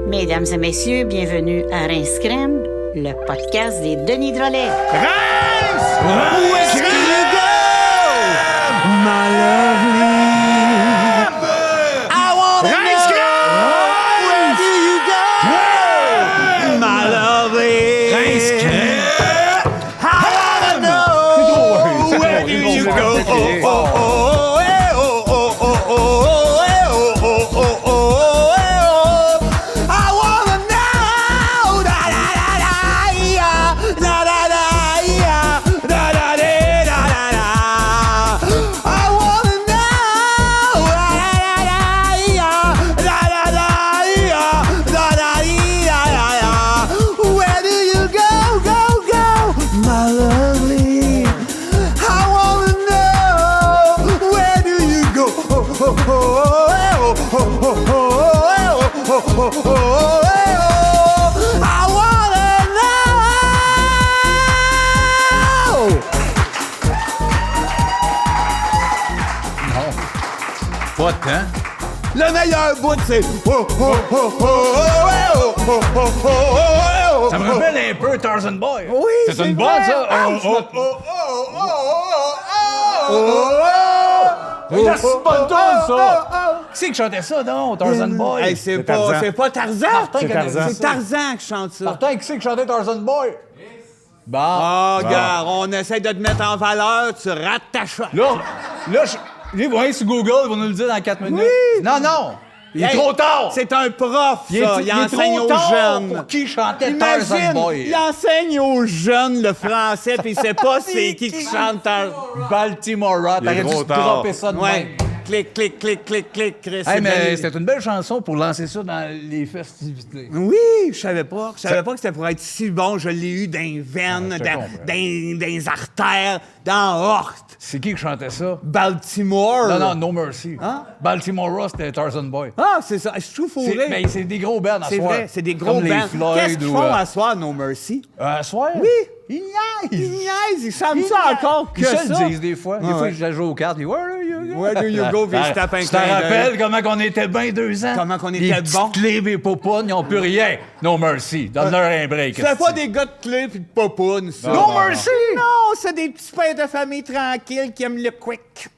Mesdames et messieurs, bienvenue à Rince Crème, le podcast des Denis Drolet. Rince! Où est-ce que you go? My lovely. I wanna Rince know. Where do you go? My lovely. Rince Crème. I wanna know. Where do you go? Oh, oh, oh, eh, oh, oh, oh, oh, eh, oh, oh, oh, oh, eh, oh. I wanna know. Da, da, da, da, yeah. Da, da, da, yeah. Da, da, da, da, da, da. I wanna know. Da, da, da, yeah. Da, da, da, yeah. Da, da, dee, da, da, da. Where do you go, go, go, my lovely? I wanna know. Where do you go? Oh, oh, oh, oh, oh, oh, oh, oh, oh, oh, oh, oh. I wanna know. Pas de temps. Le meilleur bout, c'est oh, oh, oh, oh, oh, oh, oh, oh, oh, oh. Ça me rappelle un peu Tarzan Boy. Oui, c'est une bonne, vrai. ça. Ah, Oh, oh, oh, oh, oh, oh, oh, oh. La bonne tourne, ça. oh. Qui c'est qui chantait ça, non? Tarzan Boy. Hey, c'est pas Tarzan. Martin qui connaît C'est ça. Tarzan qui chante ça. Martin, qui c'est qui chantait Tarzan Boy? Bon. Oh, regarde, on essaie de te mettre en valeur, tu rates ta shot. Là, les voyez sur Google, ils vont nous le dire dans 4 minutes. Oui. Non. Il est Hey, trop tard. C'est un prof, ça. Il enseigne trop aux tard jeunes. pour qui chantait Tarzan Imagine, Boy. il enseigne aux jeunes le français, puis il sait pas c'est qui chante Tarzan. Baltimore Rock. T'aurais dû trop se tard. dropper ça de Ouais. même. Clic, clic, clic, clic, clic, Chris. Hey, c'est mais bien. c'était une belle chanson pour lancer ça dans les festivités. Oui, je savais pas. Je savais pas que c'était pour être si bon. Je l'ai eu dans les veines, je te dans, comprends. dans les artères, dans Horte. C'est qui chantait ça? Baltimore. Non, No Mercy. Hein? Baltimore Rock, c'était Tarzan Boy. Ah, c'est ça. Je suis tout fourré. Mais c'est des gros bands à C'est soir. vrai, c'est des gros Comme bands. les Floyd Qu'est-ce qu'ils ou, font à soir, No Mercy? À soir? Oui. Ils Ils niaisent. niaisent, ils chantent ça encore que Ils se ça. le disent des fois. Des fois, je joue aux cartes. Ils disent, Where do you go? Where do you go? Puis ils se tapent un Tu te clin d'œil. rappelles comment qu'on était bien 2 ans? Comment qu'on les était petites bons. clés, les popounes, ils n'ont plus rien. No Mercy. Donne-leur un break. C'est pas des gars de clés pis de popounes, ça. No Mercy! Non, c'est des petits pères de famille tranquilles qui aiment le quick.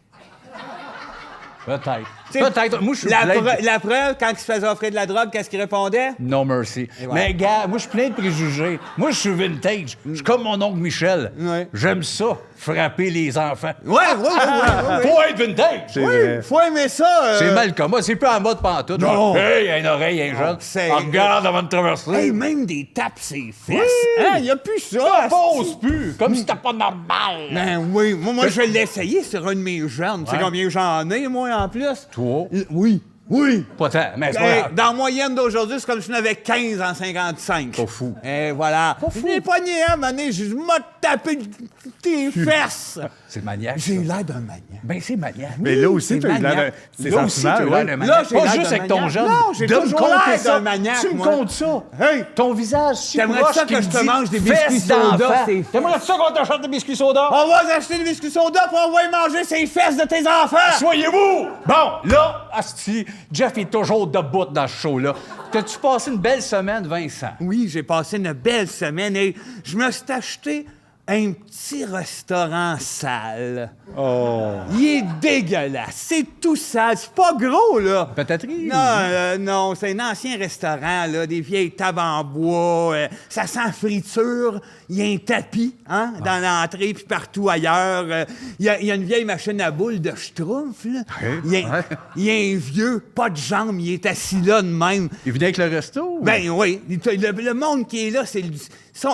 Peut-être. T'sais, Peut-être. Moi, je suis la, plein de- la preuve, quand il se faisait offrir de la drogue, qu'est-ce qu'il répondait? No Mercy. voilà. Mais gars, moi, je suis plein de préjugés. Moi, je suis vintage. Je suis comme mon oncle Michel. Ouais. J'aime ça, frapper les enfants. Ouais. Faut être vintage. C'est vrai. Faut aimer ça. C'est mal comme moi. C'est plus en mode pantoute. Non. Genre, hey, il y a une oreille, un jeune. c'est- Regarde avant de traverser. Hey, même des tapes ses fesses. Hein, y a plus ça. Pose plus. Comme si c'était pas normal. Ben oui, moi je l'ai essayé sur un de mes jeunes. Tu sais Ouais. combien j'en ai, moi, en plus? Toi? Oui. Pas tant, mais c'est pas Hey, grave. dans la moyenne d'aujourd'hui, c'est comme si j'en avais 15 en 55. Pas fou. Et voilà. Je l'ai pogné un moment donné, je m'ai tapé tes fesses. C'est maniaque. J'ai ça. l'air d'un maniaque. Ben, c'est maniaque. Mais là aussi, c'est tu as eu l'air maniaque. d'un... C'est Là aussi, tu as sensible, l'air ouais. d'un maniaque. Là, j'ai Pas l'air juste d'un avec ton maniaque. jeune. Non, j'ai de me toujours compter l'air ça. d'un maniaque, Tu me moi. comptes ça. Hey! Ton visage si T'aimerais proche ça que qu'il je me te dit mange des fesses biscuits soda, d'enfant. c'est- T'aimerais ça qu'on t'achète des biscuits soda? On va acheter des biscuits soda pour on va y manger ses fesses de tes enfants! Soyez-vous! Bon, là, asti, Jeff est toujours debout dans ce show-là. T'as-tu passé une belle semaine, Vincent? Oui, j'ai passé une belle semaine et je me suis acheté un petit restaurant sale. Oh. Il est dégueulasse. C'est tout sale. C'est pas gros, là. Patatterie? Non, c'est un ancien restaurant, là, des vieilles tables en bois. Ça sent friture. Il y a un tapis, hein, dans l'entrée puis partout ailleurs. Il y a une vieille machine à boules de schtroumpf, là. Il y a un vieux, pas de jambes, il est assis là de même. Il venait avec le resto? Ben oui, le monde qui est là,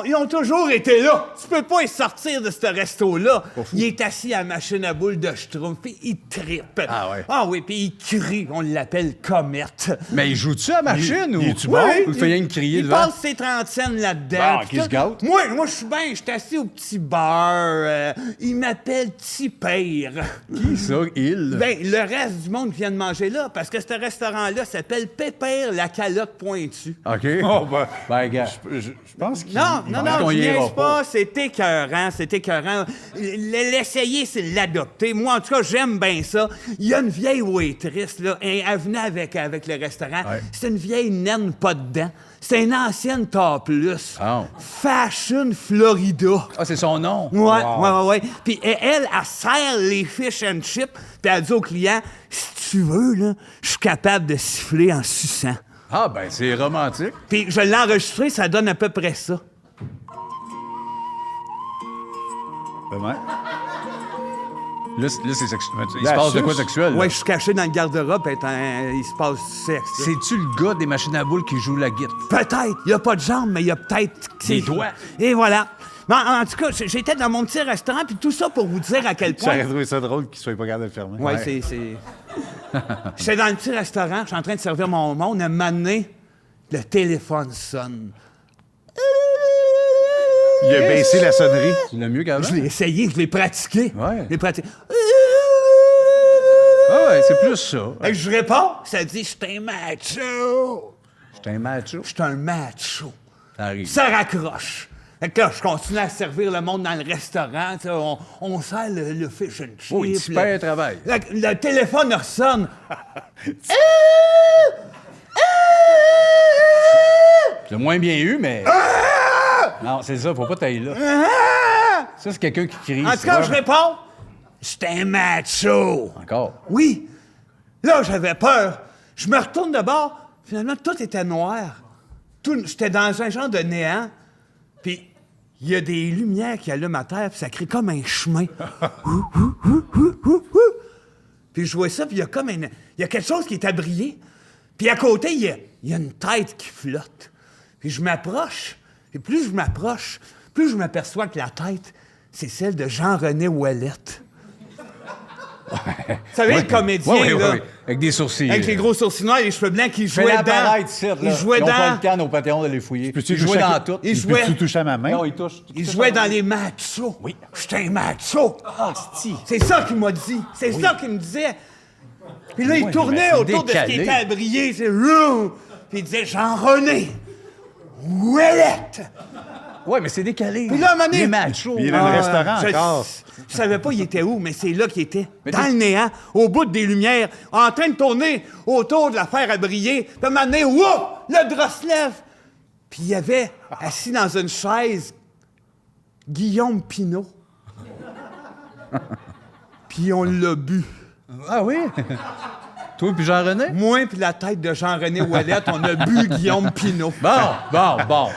ils ont toujours été là. Tu peux pas y sortir de ce resto-là. Il est assis à la machine à boules de Schtroumpf, puis il trippe. Ah ouais. Ah oui, puis il crie. On l'appelle comète. Mais il joue-tu à la machine ou? il est-tu Ou bon? il fait rien que crier il devant? passe ses 30 cents là-dedans. Bon, puis qu'il se tout. gâte. Moi, je suis bien, je suis assis au petit bar. Il m'appelle Petit Père. Qui ça, il? Ben, le reste du monde vient de manger là, parce que ce restaurant-là s'appelle Pépère la calotte pointue. OK. Oh, Ben, gars. je pense qu'il... Non, qu'on je y ira niaise pas. pas, c'est écœurant, c'est écœurant. L'essayer, c'est l'adopter. Moi, en tout cas, j'aime bien ça. Il y a une vieille waitress, là, elle venait avec le restaurant. Ouais. C'est une vieille naine pas dedans. C'est une ancienne top plus. Oh. Fashion Florida. Ah, c'est son nom? Ouais. Puis elle sert les fish and chips, puis elle dit au client, si tu veux, là, je suis capable de siffler en suçant. Ah, ben, c'est romantique. Puis je l'ai enregistré, ça donne à peu près ça. Ouais. Là, c'est sexuel. Il La se passe de suce? quoi sexuel? là? Ouais, je suis caché dans le garde-robe, et il se passe du sexe. là. C'est-tu le gars des machines à boules qui joue la guitare? Peut-être. Il n'y a pas de jambes, mais il y a peut-être... Des doigts. Et voilà. Mais en tout cas, j'étais dans mon petit restaurant, puis tout ça pour vous dire à quel point... J'aurais trouvé ça drôle qu'il soit pas capable de le fermer. Ouais, c'est... J'étais dans le petit restaurant, je suis en train de servir mon monde, à un moment donné, le téléphone sonne. Il a baissé la sonnerie. Tu l'as mieux qu'avant? Je l'ai essayé, je l'ai pratiqué. Ouais. Je l'ai pratiqué. Ah ouais, c'est plus ça. Et je réponds, ça dit « Je suis un macho! J'étais un macho. » Je suis un macho. Ça arrive. Ça raccroche. Fait que là, je continue à servir le monde dans le restaurant. Tu sais, on sert le fish and chips. Oui, tu perds le travail. Le téléphone ressonne. Tu l'as moins bien eu, mais... Non, c'est ça, faut pas tailler là. Ça, c'est quelqu'un qui crie. En tout cas, je réponds, j'étais un macho. Encore. Oui. Là, j'avais peur. Je me retourne de bord. Finalement, tout était noir. J'étais dans un genre de néant. Puis, il y a des lumières qui allument à terre, puis ça crée comme un chemin. Puis je vois ça, puis il y a comme il y a quelque chose qui est à briller. Puis à côté, il y a une tête qui flotte. Puis je m'approche. Et plus je m'approche, plus je m'aperçois que la tête, c'est celle de Jean-René Ouellette. Vous savez, le comédien, Oui, là, avec des sourcils. avec les gros sourcils noirs et les cheveux blancs, qui Fais jouait l'apparaître dans... ici, là. Il jouait Ils ont pas dans... le temps, nos Patreons, de les fouiller. Peux-tu Ils jouaient toucher- dans tout. Il jouait... Peux-tu toucher à ma main? Non, ils touchent. Il jouait dans les machos. Oui. J'étais un macho. Ah, c'ti. C'est ça qu'il m'a dit. C'est ça qu'il me disait. Puis là, il tournait c'est autour de ce qui décalé. était à briller. C'est roux. Puis il disait Jean-René Ouellette. Ouais, mais c'est décalé. Puis là, à un moment donné- Les machos. Puis il est dans le restaurant je, encore. je savais pas il était où, mais c'est là qu'il était. Mais Dans le néant, au bout des lumières, en train de tourner autour de l'affaire à briller. Puis à un moment donné, wouh, le drap se lève. Puis il y avait, assis dans une chaise, Guillaume Pinault. Puis on l'a bu. Ah oui? Toi puis Jean-René? Moi puis la tête de Jean-René Ouellette, on a bu Guillaume Pinault. Bon.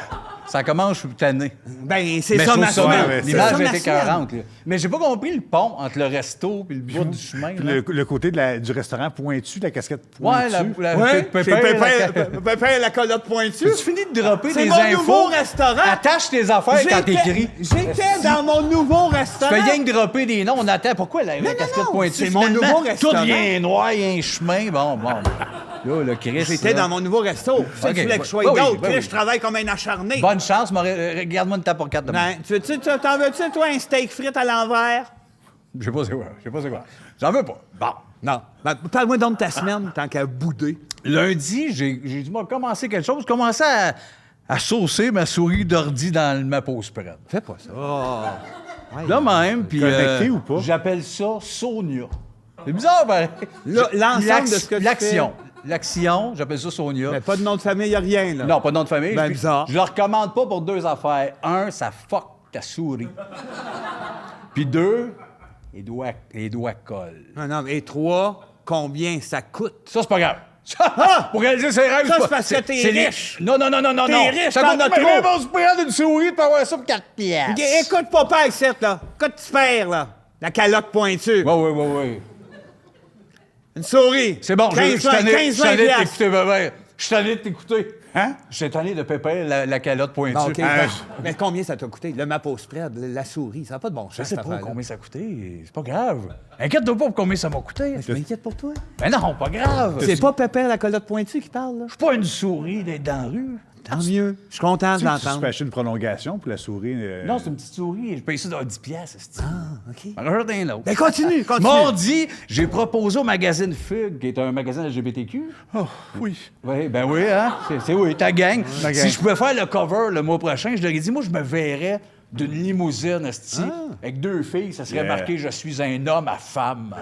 Ça commence, je suis tanné. Ben, c'est Mais ça je ma trouve ça semaine. bien. ouais, c'est L'image ça, a ma été semaine. 40. Là. Mais j'ai pas compris le pont entre le resto et le bout du chemin. là. Le côté du restaurant pointu, la casquette Ouais, pointue. Ouais, c'est Pépère, Pépère la calotte pointue. Tu finis de dropper C'est des mon infos. nouveau restaurant. Attache tes affaires quand t'écris. J'étais dans mon nouveau Tu restaurant. fais rien que dropper des noms. On attend. Pourquoi la casquette non, pointue? c'est mon Finalement, nouveau restaurant. Tout vient noir, il y a un chemin. Bon. Là, le Chris. J'étais là. dans mon nouveau resto. Tu sais que Ok, tu voulais que je sois oui, d'autre. oui, Chris, oui. je travaille comme un acharné. Bonne chance. Regarde-moi une tape pour 4 demain. Ben, t'en veux-tu, toi, un steak frites à l'envers? Je sais pas c'est quoi. J'en veux pas. Bon. Non. Ben, parle-moi donc de ta semaine, tant qu'à bouder. Lundi, j'ai dû commencer quelque chose. J'ai commencé à saucer ma souris d'ordi dans ma pause spread. Fais pas ça. Là même, puis Connecté ou pas? j'appelle ça Sonia. C'est bizarre, pareil. L'ensemble de ce que tu L'action. L'action, j'appelle ça Sonia. Mais pas de nom de famille, y a rien, là. Non, pas de nom de famille. Ben, Puis, bizarre. je le recommande pas pour 2 affaires. 1, ça fuck ta souris. Puis 2, les doigts collent. Non, mais 3, combien ça coûte? Ça, c'est pas grave. Ça, pour réaliser ses rêves, Ça, pas- c'est parce que t'es c'est les- riche. Non. T'es riche, Ça t'en coûte as bien trop. bon se prendre une souris pour avoir ça pour 4 piastres. Écoute, papa, ici, là. Écoute, tu perds, là. La calotte pointue. Oui. Une souris. C'est bon, je 15, suis tanné 15, je suis 20 tanné de piastres. t'écouter, bébé. Je suis tanné de t'écouter. Hein? Je suis tanné de Pépère, la calotte pointue. Bon, OK. Ah, Mais combien ça t'a coûté? Le map au spread, la souris, ça n'a pas de bon Je sens, sais cette pas affaire-là. combien ça a coûté. C'est pas grave. Inquiète-toi pas pour combien ça m'a coûté. Je m'inquiète pour toi. Mais non, pas grave. C'est pas Pépère la calotte pointue qui parle, là? Je suis pas une souris d'être dans la rue. Tant mieux. Je suis content de Tu l'entendre. fais une prolongation pour la souris. Non, c'est une petite souris. Je paye ça dans 10 piastres. c'est-tu. OK. J'en rajoute un autre. Ben, continue. Mardi, j'ai proposé au magazine Fugue, qui est un magazine LGBTQ. Oh, oui. Oui, ben oui, hein? C'est oui, ta gang. Ma gang. Si je pouvais faire le cover le mois prochain, je leur ai dit, moi, je me verrais d'une limousine, esti, avec 2 filles, ça serait marqué « Je suis un homme à femme ».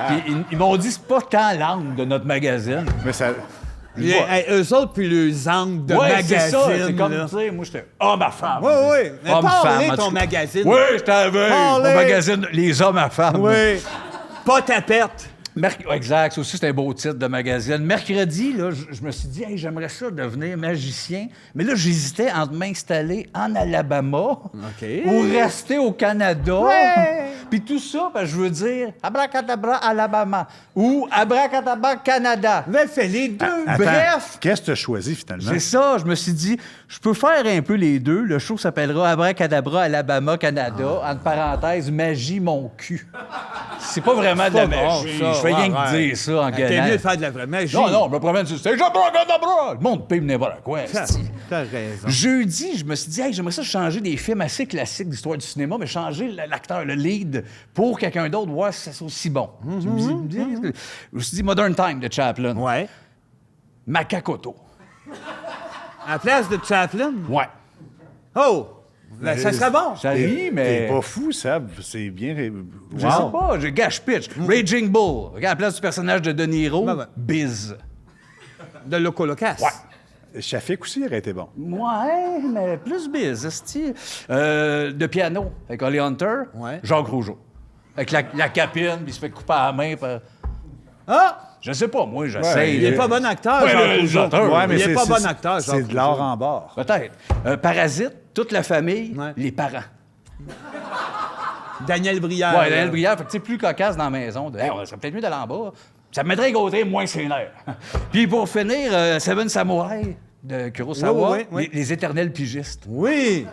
Puis ils m'ont dit, c'est pas tant l'angle de notre magazine. Mais ça. Eux autres, puis les angles de Ouais, magazine. c'est ça. C'est comme, là. tu sais, moi, j'étais homme à femme. Oui, oui. Mais parlez ton magazine. Oui, j'étais avec Parlez. mon magazine Les hommes à femmes. Oui. Pas ta perte. Exact, ça aussi, c'est un beau titre de magazine. Mercredi, là, je me suis dit, hey, j'aimerais ça devenir magicien. Mais là, j'hésitais entre m'installer en Alabama ou rester au Canada. Ouais. Puis tout ça, parce que je veux dire abracadabra Alabama ou abracadabra Canada. Mais fais les deux. Attends, Bref. qu'est-ce que tu as choisi finalement? C'est ça, je me suis dit, je peux faire un peu les deux. Le show s'appellera Abracadabra Alabama Canada, entre parenthèses, magie mon cul. C'est pas vraiment de la magie. ça, Je fais rien ouais. que dire ça en T'es gueulant. mieux de faire de la vraie magie. Non, je me promène sur le stage. Abracadabra! Le monde paye n'importe quoi. esti. T'as raison. Jeudi, je me suis dit, hey, j'aimerais ça changer des films assez classiques d'histoire du cinéma, mais changer l'acteur, le lead, pour quelqu'un d'autre, voir si c'est aussi bon. Je me suis dit Modern Time de Chaplin. Ouais. Macacoto. À la place de Chaplin. Ouais. Oh! Ben, ça serait bon. Ça rit, mais. T'es pas fou, Sab. C'est bien. Je sais pas, j'ai gâche pitch. Raging Bull. Regarde, à la place du personnage de De Niro, Ben, ben. Biz. De Loco Locas. Ouais. Shafik aussi aurait été bon. Ouais, mais plus Biz, esti. De piano, avec Holly Hunter. Ouais. Jacques Rougeau. Avec la capine, puis il se fait couper à la main. Ah! Je sais pas, moi, j'essaie. Il est pas bon acteur, Ouais, Jean le Rougeau. réalisateur. Ouais, mais Il est c'est- pas c'est- bon acteur, Jean C'est de l'or Rougeau. en bord. Peut-être. Parasite, toute la famille, Ouais. les parents. Daniel Brière. Ouais, Daniel Brière, fait que tu sais, plus cocasse dans la maison. Hey, ça serait peut-être mieux d'aller en bas. Ça me mettrait côté moins ses nerfs. Puis pour finir, Seven Samurai de Kurosawa, Oui, oui, oui. Les éternels pigistes. Oui.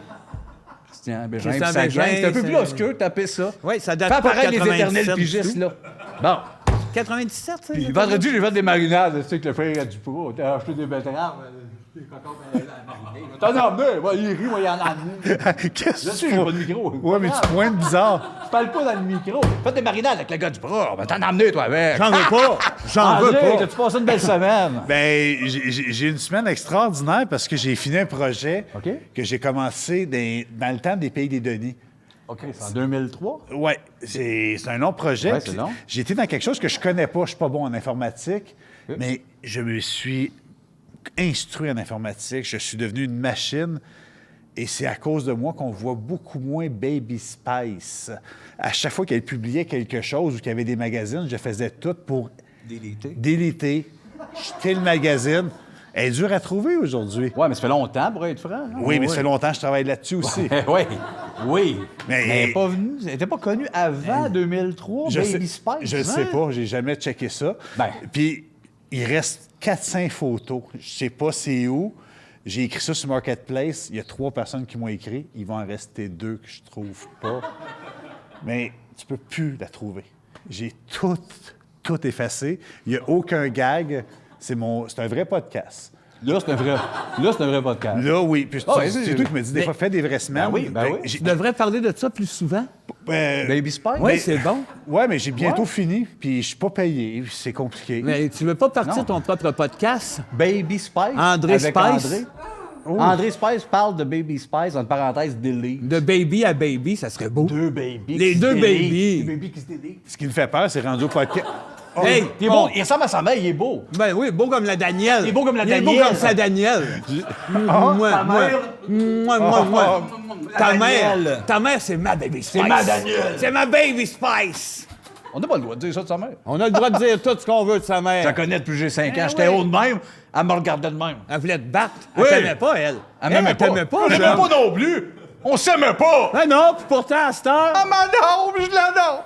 Christian Bégin, Christian puis sa Bégin, gang. C'est un peu plus c'est- obscur, taper ça. Oui, ça date Fais pas de apparaître les 97 éternels du pigistes, tout. là. Bon. 97, ça? Puis vendredi, j'ai fait des marinades, tu sais, que le frère du pro. T'as acheté des betteraves, des cocottes marinés. T'en as amené, moi, il rit, moi, il en a amené. Qu'est-ce Je que sais, tu j'ai fais? pas de micro. Ouais, mais tu pointes bizarre. Je parle pas dans le micro. Fais des marinades avec le gars du bras. Ben, t'en as amené, toi, avec. J'en veux pas. J'en veux André, pas. t'as-tu passé une belle semaine? Ben, j'ai une semaine extraordinaire parce que j'ai fini un projet OK. que j'ai commencé dans le temps des Pays des Denis. OK, c'est en 2003. Ouais, c'est un long projet. Ouais, c'est Puis long. J'ai été dans quelque chose que je connais pas. Je suis pas bon en informatique, mais je me suis instruit en informatique. Je suis devenu une machine. Et c'est à cause de moi qu'on voit beaucoup moins Baby Spice. À chaque fois qu'elle publiait quelque chose ou qu'il y avait des magazines, je faisais tout pour déliter, jeter le magazine. Elle est dure à trouver aujourd'hui. Ouais, mais ça fait longtemps, pour être franc. hein? Oui, mais ça fait longtemps que je travaille là-dessus aussi. Oui, oui. Mais- elle n'est pas venue, elle n'était pas connue avant 2003, Je Baby sais, Spice. je sais pas, j'ai jamais checké ça. Ben. Puis, il reste 400 photos. Je sais pas c'est où. J'ai écrit ça sur Marketplace. Il y a 3 personnes qui m'ont écrit. Il va en rester 2 que je trouve pas. Mais tu peux plus la trouver. J'ai tout effacé. Il n'y a aucun gag. C'est un vrai podcast. Là, c'est un vrai podcast. Là, oui. Puis Ah, ouais, c'est c'est- toi qui me dis des fois, fais des vraies semaines. Ben oui, ben oui. Tu devrais parler de ça plus souvent. Baby Spice? Oui, c'est bon. Ouais, mais j'ai bientôt fini, puis je suis pas payé. C'est compliqué. Mais tu veux pas partir Non. ton propre podcast? Baby Spice. André avec Spice. André. André Spice parle de Baby Spice, entre parenthèses, delete. De baby à baby, ça serait beau. 2 babies. Les qui se 2 délitent. babies. Des babies qui se délitent. Ce qui me fait peur, c'est rendu au podcast. Hey, Il est beau, il ressemble à sa mère, il est beau. Ben oui, beau comme la Danielle. Il est beau comme la Il est Danielle. beau comme sa Danielle. Moi. Ta mère, c'est ma baby Spice. C'est ma Danielle. C'est ma baby Spice. On n'a pas le droit de dire ça de sa mère. On a le droit de dire tout ce qu'on veut de sa Je la mère. connais depuis que j'ai 5 ans. Eh J'étais oui. haut de même. Elle me regardait de même. Elle voulait te battre. Elle Oui. t'aimait pas, elle. Elle m'aimait pas. t'aimait pas, Elle m'aimait Jean. pas non plus. On s'aimait pas. Ah non, puis pourtant, à cette heure... Ah, madame, je l'adore.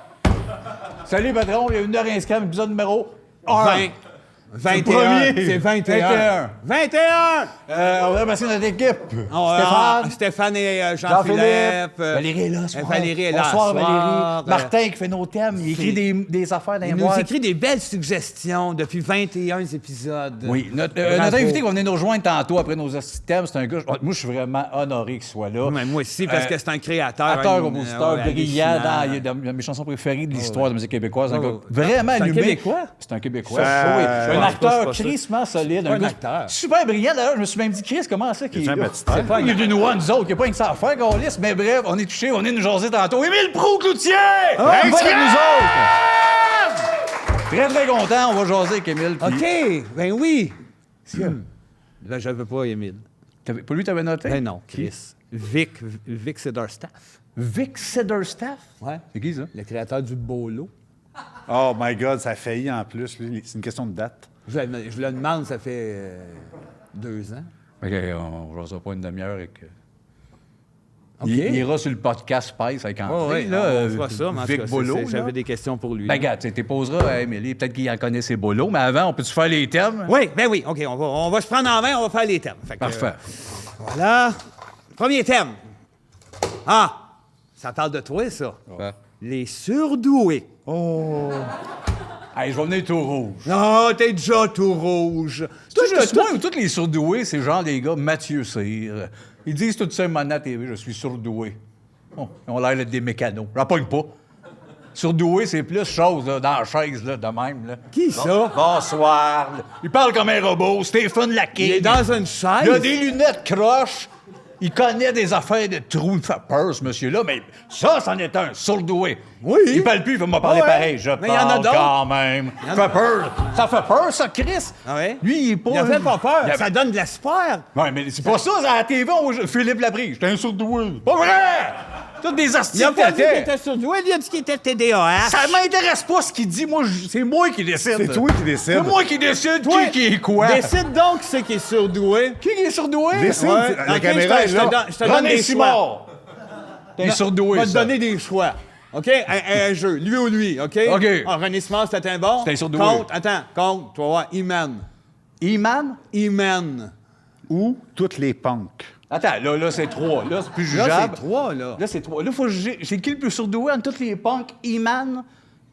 Salut, patron. Il y a 1h15, épisode numéro 1. 20. 21. premier. C'est 21. 21! On va passer notre équipe. Stéphane et Jean-Philippe. Jean-Philippe. Valérie est là ce soir. Valérie est là Bonsoir, ce Valérie. soir. Martin qui fait nos thèmes. Il écrit des affaires dans les Il nous boîtes. écrit des belles suggestions depuis 21 épisodes. Oui. Notre Bravo. invité qui va venir nous rejoindre tantôt après nos thèmes, c'est un gars... Moi, je suis vraiment honoré qu'il soit là. Ouais, moi aussi, parce que c'est un créateur. Acteur, compositeur, brillant hallucinant. dans mes chansons préférées de l'histoire de la musique québécoise. Un gars vraiment C'est un allumé. Québécois? C'est un Québécois. Ça- Oui. je Un pense acteur pas ça. crissement solide. Un gars acteur. super brillant. D'ailleurs, je me suis même dit, Chris, comment ça qu'il est là? Jean-Baptiste. C'est pas il est venu nous voir, nous autres. Il n'y a pas rien que ça à faire, Gaulis. Mais bref, on est touchés. On est nous jaser tantôt. Émile Proulx-Cloutier! Il va avec nous autres! Très, très content. On va jaser avec Émile. puis- OK, ben oui. Ben, je veux pas, Émile. Pour lui, t'avais noté? Ben non, Chris. Vic Siderstaff. Vic Siderstaff? Ouais. C'est qui ça? Le créateur du Bolo. Oh my God, ça a failli en plus. Lui. C'est une question de date. Je le demande, ça fait 2 ans. OK, on ne jasera pas une demi-heure avec... OK. Il ira sur le podcast Spice avec André, Ouais, là, on fera ça, mais en tout Vic cas, Bolo. là. j'avais des questions pour lui. Ben, regarde, tu poseras à Émilie, peut-être qu'il en connaît ses bolos, mais avant, on peut-tu faire les thèmes? Oui, ben oui. OK, on va se prendre en main, on va faire les thèmes. Fait que, Parfait. Voilà. Premier thème. Ah, ça parle de toi, ça. Ouais. Les surdoués. Hey, je vais venir tout rouge. Non, t'es déjà tout rouge. C'est juste moi ou tous les surdoués, c'est genre des gars Mathieu Cyr. Ils disent tout ça à la TV, je suis surdoué. Oh, ils ont l'air d'être des mécanos. J'en pogne pas. Surdoué, c'est plus chose là, dans la chaise, là, de même. Là. Qui ça? Bonsoir. Il parle comme un robot. Stéphane Laquet. Il est dans une chaise. Il a des lunettes croches. Il connaît des affaires de trous. Il me fait peur, ce monsieur-là. Mais ça, c'en est un surdoué. Oui. Il parle plus, il va me parler Ah ouais. pareil. Je Mais il y en a parle d'autres. quand même. Il fait peur. Ça fait peur, ça, Chris. Ah ouais? Lui, il est pas... Il a fait pas peur. Il a- Ça donne de l'espoir. Ouais, mais c'est pas ça, à la TV, Philippe Labrie. J'étais un surdoué. Pas vrai! Toutes des astuces. Il a pas dit qu'il était surdoué, il a dit qu'il était TDAH. Ça m'intéresse pas ce qu'il dit. Moi, c'est moi qui décide. C'est toi qui décides. C'est moi qui décide Toi, qui est quoi. Décide donc c'est qui est surdoué. Qui est surdoué? Décide. Ouais. La Ok, caméra je est là. te donne René des choix. Simard. T'es un surdoué, On va te ça. donner des choix. OK? Un jeu. Lui ou lui, OK? OK. Ah, René Simard, c'était un bon. C'est un surdoué. Compte. Tu vas voir. Iman. Iman? Iman. Ou toutes les punks. Attends, là, c'est 3. Là, c'est plus Là, jugeable. c'est 3, là. Là, c'est 3. Là, faut juger. C'est qui le plus surdoué entre tous les punks? Iman,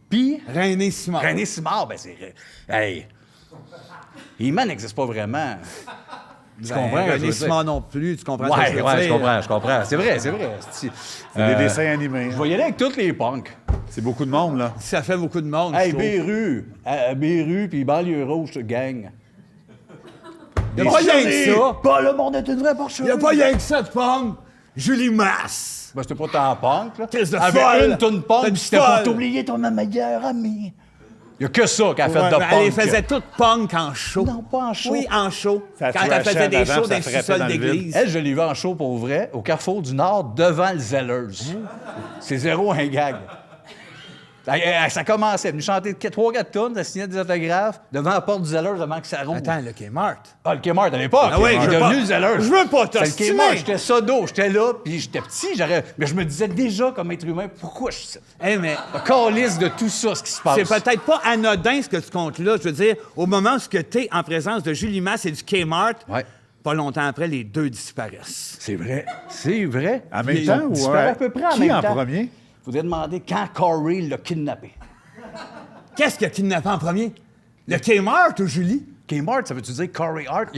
puis... René Simard. René Simard, ben c'est... Hey! Iman n'existe pas vraiment. Tu comprends? ce que je René veux Simard dire? non plus. Tu comprends ce que je Ouais, veux ouais, dire? je comprends. C'est vrai. C'est des dessins animés. Je vais y aller avec tous les punks. C'est beaucoup de monde, là. Ça fait beaucoup de monde, Hey, je trouve. Béru, Béru, puis Banlieue Rouge, gang. Il n'y a pas rien que ça. Pas le monde est une vraie porcherie. Il n'y a pas rien que ça de pomme. Julie Masse. Ben, c'était pas tant punk, là. Crise de Avec folle. une toune punk, T'as puis du c'était pour folle. t'oublier ton meilleur ami. Il y a que ça qu'elle a fait Ouais, de mais punk. elle les faisait toutes punk en show. Non, pas en show. Oui, en show. Ça Quand elle trashait faisait des avant, shows ça dans les frappait sous-sols dans le vide. d'église. Elle, je l'ai vue en show pour vrai, au Carrefour du Nord, devant le Zellers. C'est zéro un gag. Ça commençait. Elle est venue chanter 3-4 tonnes, elle signait des autographes devant la porte du Zellers avant que ça roule. Attends, le Kmart. Ah, le Kmart à l'époque. Ah oui, il je est veux devenu pas- le Zellers. je veux pas C'est le t'ostiner. Kmart, j'étais sodo, j'étais là, puis j'étais petit, mais je me disais déjà comme être humain, pourquoi je suis ça? Eh, mais Calisse de tout ça, ce qui se passe. c'est peut-être pas anodin ce que tu comptes là. Je veux dire, au moment où tu es en présence de Julie Masse et du Kmart, Ouais. pas longtemps après, les deux disparaissent. C'est vrai. C'est vrai. En même Ils temps ont ou disparu à peu près en qui même en temps. premier? Faudrait demander quand Corey l'a kidnappé. Qu'est-ce qui a kidnappé en premier? Le Kmart ou Julie? Kmart, ça veut-tu dire Corey Hart? Il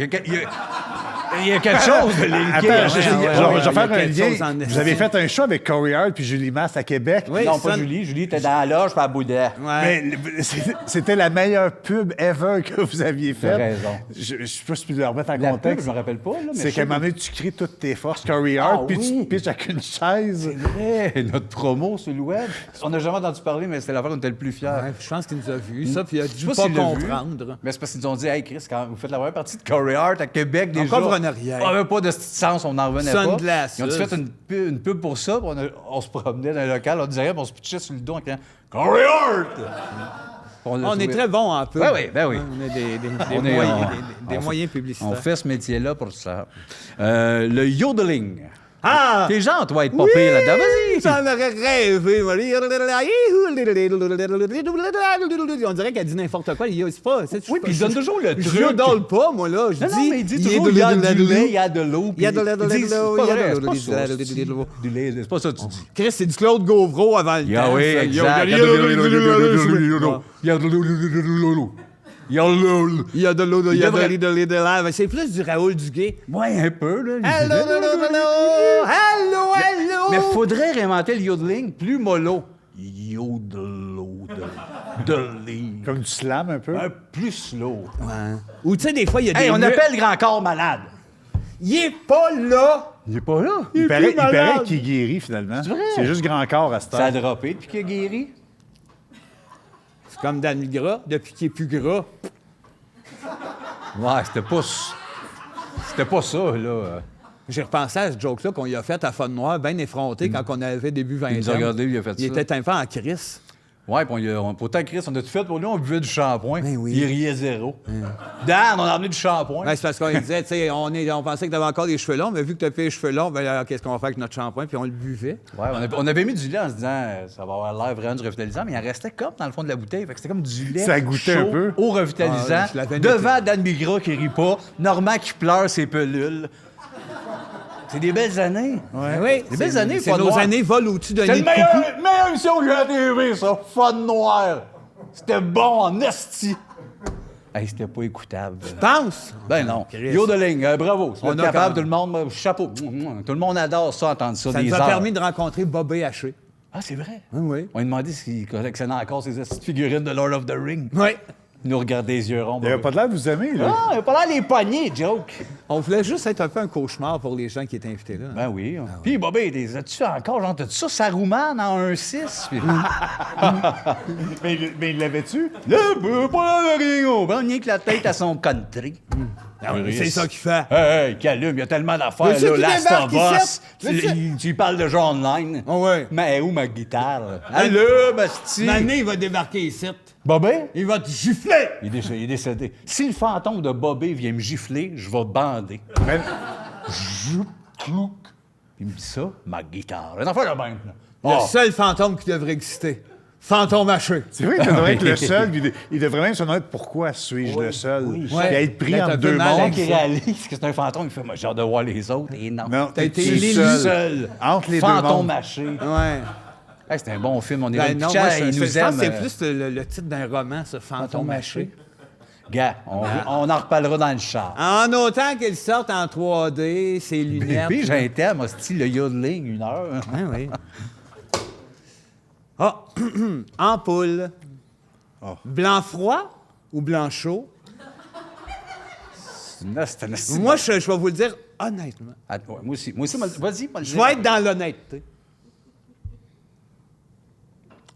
y a quelque chose de linké. Attends, là. je ouais, vais ouais, faire il y a un quelque chose en lien. esti. Vous avez fait un show avec Corey Hart puis Julie Masse à Québec. Oui. Non, pas ça- Julie. Julie était dans la loge, pas à Boudet. Ouais. Mais c'était la meilleure pub ever que vous aviez faite. raison. Je ne sais pas si tu peux le remettre en La pub, contexte. je me rappelle pas. Là, mais C'est je qu'à un sais moment donné, tu cries toutes tes forces, Corey Hart, Ah puis oui. tu te pitches avec une chaise. que- Notre promo sur le web. On n'a jamais entendu parler, mais c'était l'affaire où on était le plus fiers. Ouais, je pense qu'il nous a vu ça, puis il a Je sais dû pas pas s'il l'a vu, comprendre. mais c'est parce qu'ils nous ont dit, hey Chris, quand vous faites la première partie de Corey Hart à Québec, déjà. comprenait rien. On n'avait pas de sens, on n'en revenait pas. Sunglasses. Ils ont fait une pub pour ça, puis on se promenait dans le local, on disait rien, puis on se pitchait sur le dos en criant Corey Hart! On est très bons en pub. Ben oui. On a des On est- moyens on publicitaires. fait ce métier-là pour ça. Le yodeling. Ah! Tes gens, toi, être pas pire là-dedans. Vas-y! J'en aurais rêvé. On dirait qu'elle dit n'importe quoi. C'est pas. Oui, puis il donne toujours le truc. Je yodole pas, moi, là. Je Non, dis. non, mais il dit toujours, il y a du lait, il y a de l'eau. Il y a de l'eau, puis il y a de il dit, l'eau, c'est il y a pas de vrai, l'eau, c'est pas ça, il y a c'est de l'eau. du lait, c'est pas ça que tu dis. Chris, c'est du Claude Gauvreau avant le temps. Oui, ça. exact. Il y a de l'eau. Il y a de l'eau. Il y a de l'eau. Il y a de l'eau, il y a devrait- de l'eau. C'est plus du Raoul Duguay. Ouais, un peu, là. Hello, hello, hello. Mais faudrait réinventer le yodeling plus mollo. Yodelo, de l'île. Comme du slam un peu. Un plus slow. Ou tu sais, des fois, il y a des. Hey, on appelle le grand corps malade. Il est pas là. Il est pas là. Il paraît malade. qu'il guérit finalement. C'est vrai? C'est juste grand corps à cette Ça a heure. droppé depuis qu'il a guéri. C'est comme dans le gras, depuis qu'il est plus gras. Ouais, c'était pas ça, là. J'ai repensé à ce joke-là qu'on y a fait à Fun Noir, bien effronté, quand on avait début 20 ans. Il nous a regardé, il a fait Il ça. était un peu en crise. Ouais, puis pourtant, Chris, on a tout fait pour lui, on buvait du shampoing. Ben oui. Il riait zéro. Dan, on a amené du shampoing. Ben, c'est parce qu'on disait, tu sais, on pensait que t'avais encore des cheveux longs, mais vu que t'as fait les cheveux longs, ben alors, qu'est-ce qu'on va faire avec notre shampoing? Puis on le buvait. Ouais, on avait mis du lait en se disant ça va avoir l'air vraiment du revitalisant, mais il en restait comme dans le fond de la bouteille. Fait que c'était comme du lait Ça goûtait chaud un peu. au revitalisant. Ah, je l'avais noté. Devant Dan Bigra qui rit pas, Normand qui pleure ses pelules. C'est des belles années. Oui, Des belles années, c'est Fun nos Noir. années volent au-dessus d'un C'est nid le de coucou. meilleure émission que j'ai à la TV, ça. Fun Noir. C'était bon en esti. Hey, c'était pas écoutable. Pense! Ben non. Chris. Yodeling, bravo. On On a capable, quand- tout le monde, chapeau. Tout le monde adore ça, entendre ça, Ça des nous a heures. permis de rencontrer Bobby Haché. Ah, c'est vrai? Oui. On lui demandait s'il collectionnait encore ces petites figurines de Lord of the Ring. Oui. Il nous regardait les yeux ronds. Il avait pas de l'air de vous aimer, là. Ah, il a pas l'air les poignets, joke. On voulait juste être un peu un cauchemar pour les gens qui étaient invités là. Ben oui. Puis, Bobby, as-tu encore, genre, t'as-tu ça, Saruman en 1-6? Puis... Mais il l'avait-tu? Le pas de rien. Ben, on y que la tête à son country. C'est ça qu'il fait. Hey, Calume, il y a tellement d'affaires, Veux-tu là. qu'il Last of débarque Us. ici? Veux-tu- Tu lui parles de jeu online. Ah ouais. Mais où ma guitare? Allô, Basti? L'année, il va débarquer ici. Bobby? Il va te gifler! Il est décédé. Si le fantôme de Bobby vient me gifler, je vais bander. Ben, Clouc. Il me dit ça, ma guitare. Un enfant de même. là. Le Oh. seul fantôme qui devrait exister. Fantôme Haché. c'est vrai qu'il devrait être le seul. Puis il devrait même se demander pourquoi suis-je le seul. oui. Puis Ouais. être pris D'être entre un peu deux mal Quand mondes. il réalise que c'est un fantôme, il fait moi, j'ai hâte de voir les autres. Et non. Non, T'as été t'es l'élu seul. Entre les deux Fantôme mondes. mâché. Ouais. Hey, c'était un bon film. On est Ben là, non, Pitcha, moi, il nous je pense aime. que c'est plus le titre d'un roman, ce Fantôme Haché. Gars, on en reparlera dans le char. En autant qu'il sorte en 3D, ses lunettes. Puis j'ai un thème, style le yodeling, 1 heure. Ah oui. Ah, ampoule. Blanc froid ou blanc chaud? C'est un Moi, je vais vous le dire honnêtement. Ah, ouais, moi aussi, vas-y, moi, Je vais être dans l'honnêteté.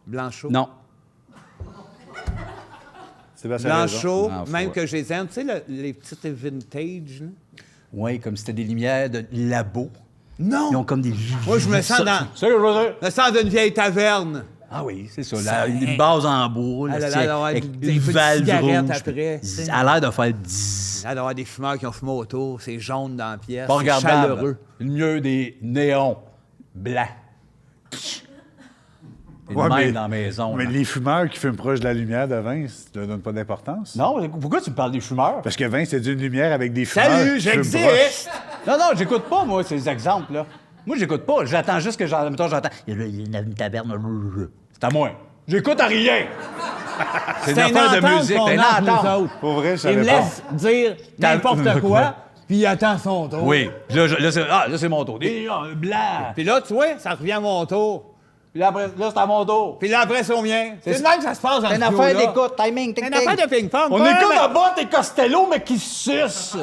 Blanc chaud. Non. Sébastien a Blanc raison. chaud, Blanc même froid. que je les aime. Tu sais, les petites vintage, là? Oui, comme c'était des lumières de labo. Non! Ils ont comme des... Moi, je me sens dans... C'est ce que je veux dire? Je me sens d'une vieille taverne. Ah oui, c'est ça. Ça- Une base en bois. Là, Elle a c'est l'air d'avoir avec des une feux de valve cigarette rouge. après. puis Elle a l'air de faire 10. Il y a d'avoir des fumeurs qui ont fumé autour. C'est jaune dans la pièce. Pas C'est regardable. chaleureux. Le mieux des néons blancs. Et Ouais, même mais- dans la maison. Mais là. les fumeurs qui fument proche de la lumière de Vince, tu leur donnes pas d'importance? Non, pourquoi tu me parles des fumeurs? Parce que Vince, c'est d'une lumière avec des fumeurs. Salut, qui fument proche. j'existe! Non, j'écoute pas, moi, ces exemples-là. Moi, j'écoute pas. J'attends juste que j'entends. Il y a une taverne. C'est à moi. J'écoute à rien. C'est une une affaire de entente musique. qu'on C'est une a entre nous entente. autres. Pour vrai, je Il me savais pas. laisse dire n'importe quoi, puis il attend son tour. Oui. Puis là, c'est mon tour. Des néons blancs. Puis là, tu vois, ça revient à mon tour. Puis là, après, là, c'est à mon tour. Puis là, après, c'est au mien. C'est de même que ça se passe dans C'est ce une affaire duo-là. d'écoute, timing, C'est tic, une affaire tic. de ping-pong. On Pas écoute un- à bas tes Costello, mais qui sucent.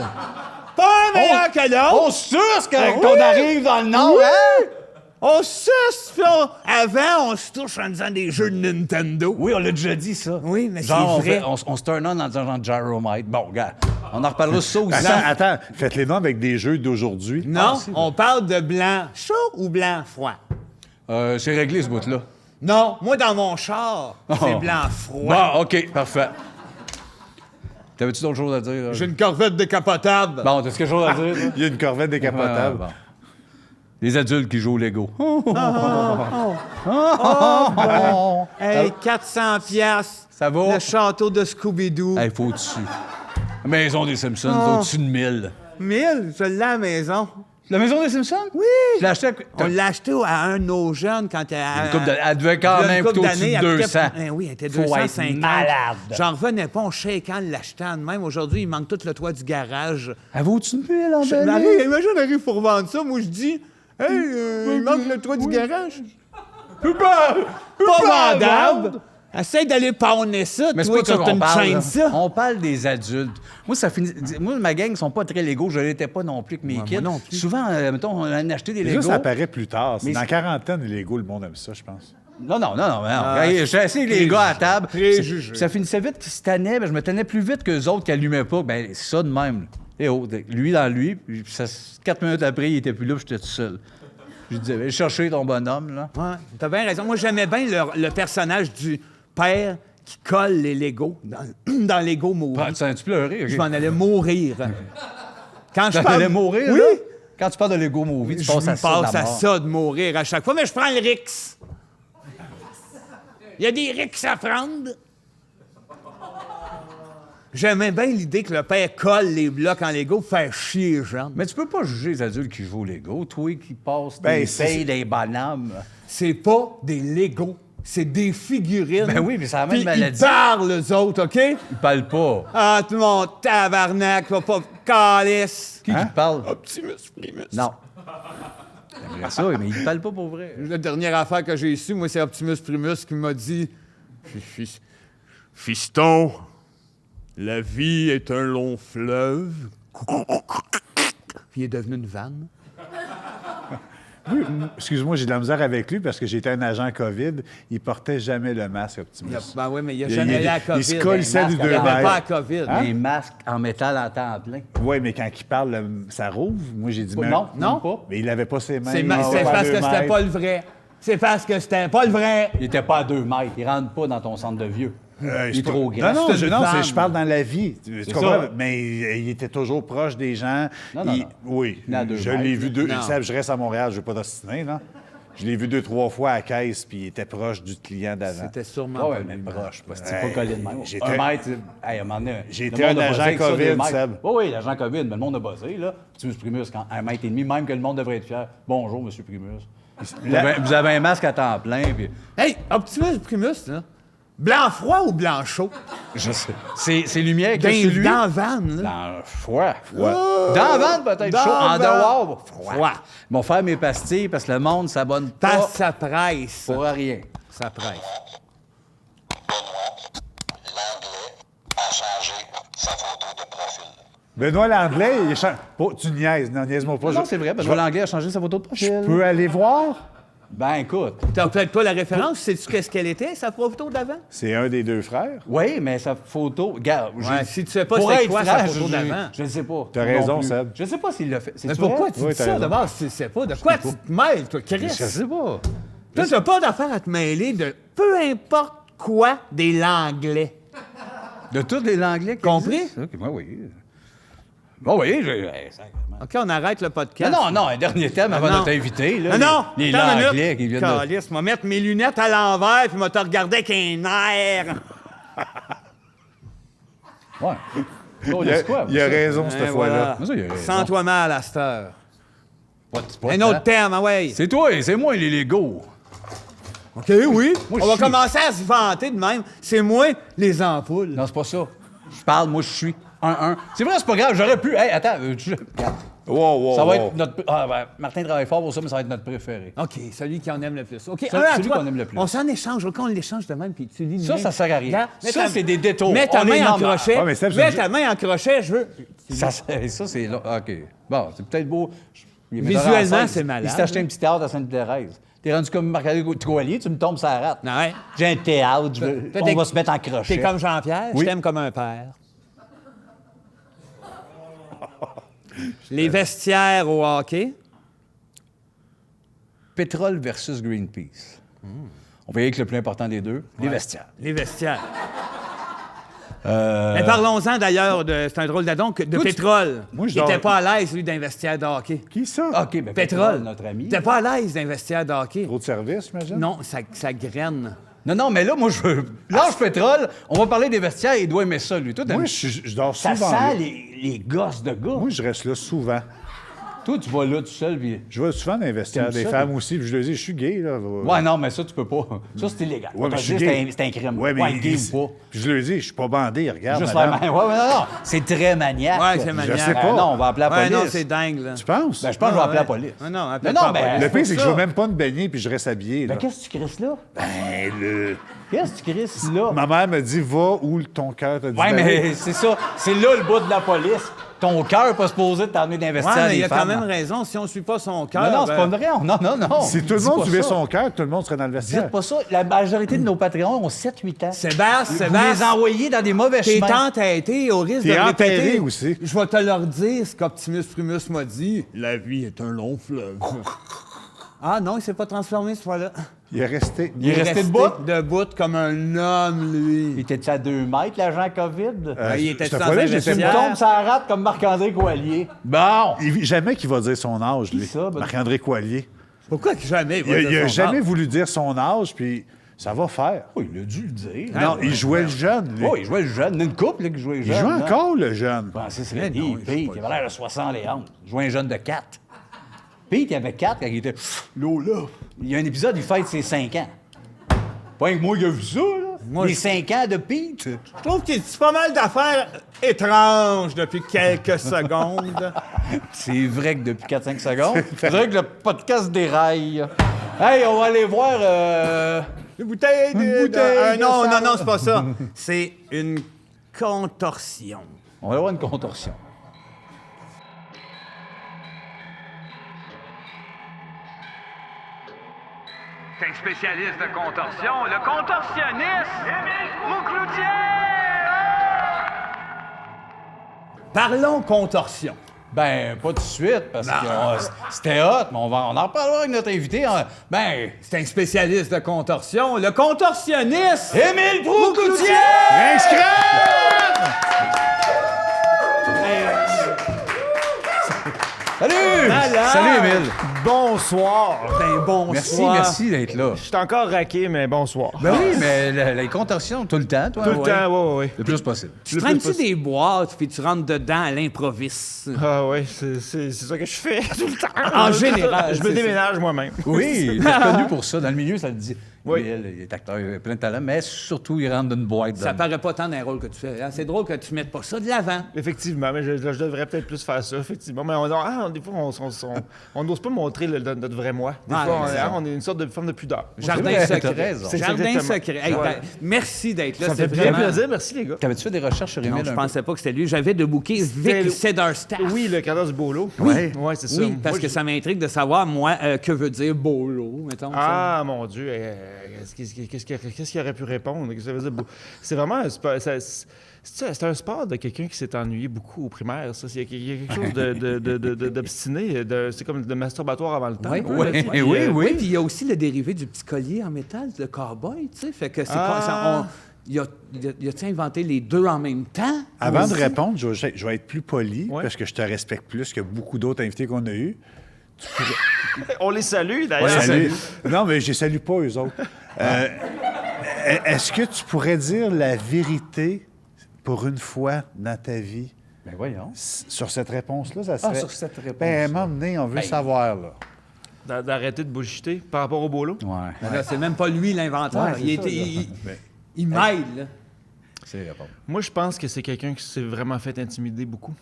Pas un meilleur que l'autre. On suce quand Oui. on arrive dans le Nord, Oui. hein? On suce, puis avant, on se touche en disant des jeux de Nintendo. Oui, on l'a déjà dit, ça. Oui, mais Genre, c'est vrai. on se turn on en disant genre Gyromite. Bon, gars, on en reparlera de ça aussi. Attends, faites-les noms avec des jeux d'aujourd'hui. Non, on parle de blanc chaud ou blanc froid. C'est réglé, ce bout-là. Non, moi, dans mon char, c'est Oh. blanc froid. Bon, OK, parfait. T'avais-tu d'autres choses à dire? Là? J'ai une corvette décapotable. Bon, t'as-tu quelque chose à dire? là? Il y a une corvette décapotable. Ouais, bon. Les adultes qui jouent au Lego. Hey, 400 piastres. Ça va? Le château de Scooby-Doo. Il faut au-dessus. La maison des Simpsons, au-dessus de 1000. 1000, je l'ai à la maison. La maison des Simpsons? Oui! Je l'ai acheté On l'a acheté à un de nos jeunes quand elle devait quand même couple plutôt au-dessus d'années, de elle 200. coûtait- oui, elle était Faut 250. être malade. J'en revenais pas, on shakeant l'achetant de même. Aujourd'hui, il manque tout le toit du garage. Elle vaut au-dessus de 1000 en Marie, imagine, on arrive pour vendre ça. Moi, je dis, hey, il manque le toit du garage. Pas vendable. Essaye d'aller pawner ça, Mais c'est toi, pas de ça quand t'as qu'on une parle. chaîne là. ça. On parle des adultes. Moi, ma gang, ils sont pas très légaux. Je l'étais pas non plus que mes Ouais, kids. moi non plus. Souvent, mettons, on a acheté des Mais Legos. ça, ça apparaît plus tard. C'est Mais dans c'est- la quarantaine, les Legos, le monde aime ça, je pense. Non. Hey, j'ai assis les gars à table. préjugé. Ça finissait vite qu'ils se tannaient. Ben, je me tannais plus vite qu'eux autres qui allumaient pas. Ben, c'est ça de même. Et lui dans lui. Puis 4 minutes après, il était plus là, puis j'étais tout seul. Je disais, va chercher ton bonhomme, là. Ouais, t'as bien raison. Moi, j'aimais bien le personnage du père qui colle les Legos dans Lego Movie. Tu pleurais? Je m'en allais mourir. Quand Tu allais mourir, oui, là? Quand tu parles de Lego Movie, tu je passes me à ça. passe de la à mort. ça de mourir à chaque fois, mais je prends le Rix. Il y a des Rix à prendre. J'aimais bien l'idée que le père colle les blocs en Lego pour faire chier les gens. Mais tu peux pas juger les adultes qui jouent au Lego. Toi qui passes Ben, des c'est- payes des bonhommes. C'est pas des Legos, c'est des figurines. Ben oui, mais c'est la même Puis maladie. ils parlent, eux autres, OK? Ils parlent pas. Ah, tout le monde, tabarnak, va pas calice. Qui te parle? Optimus Primus. Non. J'aimerais ça, mais ils parlent pas pour vrai. La dernière affaire que j'ai su, moi, c'est Optimus Primus qui m'a dit Fiston, la vie est un long fleuve. Puis il est devenu une vanne. Excuse-moi, j'ai de la misère avec lui parce que j'étais un agent COVID. Il portait jamais le masque, Optimus. Ben oui, mais il a Il- jamais il- la il COVID. se colissait du Il 2 n'y avait pas la mètres. COVID. Des masques en métal en temps plein. Oui, mais quand il parle, ça rouvre. Moi, j'ai dit... mais- Non, non. même pas. Mais il avait pas ses mains. C'est il ma- était c'est pas à parce 2 que c'était mètres. pas le vrai. C'est parce que c'était pas le vrai. Il était pas à 2 mètres. Il rentre pas dans ton centre de vieux. Il je est trop grand. Non, C'est une non, femme. je parle dans la vie. Tu C'est comprends? ça. Mais il était toujours proche des gens. Non. Oui, Il est à 2 je mètres, l'ai vu Non. je reste à Montréal, je ne vais pas t'ostiner, là. Je l'ai vu 2-3 fois à la caisse, puis il était proche du client d'avant. C'était sûrement Ah pas ouais, lui. mais proche. Parce que c'est Hey, pas collé de même. j'étais- 1 mètre, hey, à un moment donné, J'ai le été monde un a agent buzzé avec ça, COVID, 2 mètres. Seb. Oui, l'agent COVID, mais le monde a buzzé, là. Optimus Primus, quand 1 mètre et demi, même que le monde devrait être fier. Bonjour, monsieur Primus. Vous avez un masque à temps plein, puis... Hey, Optimus Primus, là. Blanc froid ou blanc chaud? Je sais. C'est lumière qui est sur lui. Dans la vanne, là. Dans froid. Dans la vanne, peut-être Dans chaud. En la dehors, froid. Froid. Ils vont faire mes pastilles parce que le monde s'abonne pas Parce que ça presse. pour rien. Ça presse. L'anglais a changé sa photo de profil. Benoît Langlais, tu niaises, non, niaise-moi pas. Non, c'est vrai. Benoît Langlais a changé sa photo de profil. Je peux aller voir? Ben, écoute. T'as peut-être pas la référence? Sais-tu qu'est-ce qu'elle était, sa photo d'avant? C'est un des deux frères. Oui, mais sa photo... Regarde, Ouais, si tu sais pas pour c'est être quoi sa franc, photo d'avant. Je ne sais pas. T'as Non raison, plus. Seb. Je ne sais pas s'il l'a fait. Mais C'est-tu pourquoi vrai? tu Oui, dis t'as ça raison. de base si tu sais pas? De quoi tu te mêles, toi, Chris? Je sais pas. Toi, t'as pas d'affaire à te mêler de peu importe quoi des l'anglais. De tous les Langlais qui Compris? existent? OK, moi, oui. Bon, oui, OK, on arrête le podcast. Non, un dernier thème avant non. notre invité. Là, Non! Les Attends une Langlais minute. qui viennent de... Calisse, je vais mettre mes lunettes à l'envers puis je vais te regarder avec un air. Ouais. Oh, Il a, c'est quoi, il a ça? raison, cette Et fois-là. voilà. Mais ça, il a raison. Sens-toi mal à cette heure. C'est pas Un tant. autre thème, ah ouais. C'est toi, c'est moi, les Legos. OK, oui. Moi, on je va suis. commencer à se vanter de même. C'est moi, les ampoules. Non, c'est pas ça. Je parle, moi, je suis. 1-1. C'est vrai, c'est pas grave, j'aurais pu. Hey, attends, regarde. Wow, Ça va être notre. Ah, ben, Martin travaille fort pour ça, mais ça va être notre préféré. OK, celui qui en aime le plus. OK, Ça, un à celui toi. qu'on aime le plus. On s'en échange. OK, on l'échange de même, puis tu lis le Ça, mien. ça sert à rien. Regarde, mets Ça, ta- c'est des détours. Mets ta On les main en nomme. crochet. Ah, mais Seb, Mets c'est- ta main en crochet, je veux. Ça, c'est là. OK. Bon, c'est peut-être beau. Il est Visuellement, metteur en scène. c'est malade. Il s'est acheté un petit théâtre à Sainte-Thérèse. T'es rendu comme Marc-André Troilier, tu me tombes sur la rate. Ouais. J'ai un théâtre, Toi, on t'es- va se mettre en crochet. T'es comme Jean-Pierre, Oui. je t'aime comme un père. Les vestiaires au hockey. Pétrole versus Greenpeace. On va y aller avec le plus important des deux, les vestiaires. Les vestiaires. Mais parlons-en d'ailleurs, c'est un drôle d'adon, de pétrole. Moi, je Il n'était dors- pas à l'aise, lui, d'investir de hockey. Qui ça? OK, ben Pétrole. notre ami. Il n'était pas à l'aise d'investir de hockey. Trop de service, j'imagine? Non, ça graine. Non, mais là, moi, je veux... Lâche pétrole, on va parler des vestiaires, il doit aimer ça, lui. Toi, Moi, je dors ça souvent là. sent les gosses de gars. Moi, je reste là souvent. Toi, tu vas là tout seul, puis... Je vais souvent dans les vestiaires T'aimes des ça, femmes toi? aussi, puis je leur dis, je suis gay, là. Ouais, non, mais ça, tu peux pas. Ça, c'est illégal. Ouais, mais je suis C'est gay. c'est un crime. Ouais, mais gay ou pas. Puis je leur dis, je suis pas bandé, regarde, Juste madame. la main. Ouais, non. C'est très maniaque. Ouais, c'est Je maniaque. sais Ben pas. non, on va appeler la Ouais, police. non, c'est dingue, là. Tu penses? Ben, je pense que je vais appeler la police. Non, appelle Non, pas ben, la police. Le pire, c'est que je ça. veux même pas me baigner, puis je reste habillé, là. Ben, qu'est-ce que tu crisses là? Ben, Qu'est-ce que tu crisses là? Ma mère me dit, va où ton cœur t'a dit Ouais, d'aller. mais c'est ça. C'est là le bout de la police. Ton cœur pas supposé de t'emmener d'investir Ouais, mais des il a femmes. quand même raison. Si on ne suit pas son cœur. Non, c'est pas vrai. Non. Si tout le Dis monde pas suivait ça. son cœur, tout le monde serait dans le vestiaire. Dites pas ça. La majorité de nos Patreons ont 7-8 ans. Sébastien, Vous les envoyez dans des mauvais t'es chemins. entêté au risque T'es de répéter. enterré aussi. Je vais te leur dire ce qu'Optimus Primus m'a dit. La vie est un long fleuve. Ah non, il s'est pas transformé ce fois-là. Il est resté. Il est resté debout? Debout comme un homme, lui. Il était à 2 mètres, l'agent COVID? Il était cette dans fois-là, un j'étais Il vestiaire. tombe sa rate comme Marc-André Coallier. Bon! Jamais qu'il va dire son âge, lui. ça, ben- Marc-André Coallier. Pourquoi que jamais? Il a jamais voulu dire son âge, puis ça va faire. Oh, il a dû le dire. Non, il jouait le jeune, lui. Oh, il jouait le jeune. Il y a une couple là, qui jouait le Il jeune. joue là. encore, le jeune. Ben, c'est Pete, il avait l'air de 71. Il jouait un jeune de 4. Pete, il avait 4 quand il était là. Il y a un épisode, il fête ses 5 ans. Pas que moi qui ai vu ça, là. Les 5 ans de Pete. Je trouve qu'il dit pas mal d'affaires étranges depuis quelques secondes. C'est vrai que depuis 4-5 secondes, c'est vrai que le podcast déraille. Hey, on va aller voir... Une bouteille de... bouteille de non, sang. non, c'est pas ça. C'est une contorsion. On va aller voir une contorsion. C'est un spécialiste de contorsion, le contorsionniste, Émile Proulx-Cloutier! Parlons contorsion. Ben, pas tout de suite, parce que c'était hot, mais on en reparlera avec notre invité. Ben, C'est un spécialiste de contorsion, le contorsionniste! Émile Proulx-Cloutier! Salut! Malade! Salut, Émile! Bonsoir. Ben bonsoir. Merci d'être là. Je suis encore raqué, mais bonsoir. Ben oui, mais les contorsions, tout le temps, toi. Tout le ouais. temps, oui. Le plus possible. Tu traînes-tu des boîtes puis tu rentres dedans à l'improviste? Ah oui, c'est ça que je fais tout le temps. En général, Je c'est me déménage moi-même. Oui, t'es reconnu pour ça. Dans le milieu, ça le dit. Oui. Il est acteur, il a plein de talent, mais surtout, il rentre dans une boîte. Ça paraît pas tant d'un rôle que tu fais. Hein? C'est drôle que tu mettes pas ça de l'avant. Effectivement, mais je devrais peut-être plus faire ça, effectivement. Mais des fois, on n'ose pas montrer notre vrai moi. Des Ah, fois, c'est on est une sorte de forme de pudeur. Jardin vrai, t'as secret. raison. C'est Jardin exactement. secret. Hey, Ouais. merci d'être là. Ça me c'est fait bien vraiment... plaisir, merci les gars. T'avais-tu fait des recherches sur Non, Émile? je un peu? pensais pas que c'était lui. J'avais de booker C'était- Vic Sederstaff. Oui, le cadre du Bolo. Oui. Ouais, c'est ça. Oui, parce Moi, que ça m'intrigue de savoir, moi, que veut dire bolo, mettons. ça. Ah, mon Dieu, qu'est-ce qu'il aurait pu répondre? Qu'est-ce que ça veut dire? C'est vraiment un sport. C'est un sport de quelqu'un qui s'est ennuyé beaucoup au primaire, ça. Il y a quelque chose d'obstiné. C'est comme de masturbatoire avant le temps. Oui, quoi, là, tu sais. oui, oui. Oui, puis il y a aussi le dérivé du petit collier en métal, le cowboy, tu sais. Fait que c'est pas. Ah. Il a-tu inventé les deux en même temps? Avant de Aussi? répondre, je vais être plus poli, Ouais. parce que je te respecte plus que beaucoup d'autres invités qu'on a eus. On les salue, d'ailleurs. Salut. Non, mais je les salue pas, eux autres. Est-ce que tu pourrais dire la vérité pour une fois dans ta vie Ben voyons. sur cette réponse-là? Ça serait... sur cette réponse-là. Ben, m'emmener, on veut savoir, là. D'arrêter de bullshiter par rapport au Bolo. Ouais. Ben là, c'est même pas lui l'inventeur. Ouais, c'est il ça, était- là. il m'aide, là. C'est la réponse. Moi, je pense que c'est quelqu'un qui s'est vraiment fait intimider beaucoup.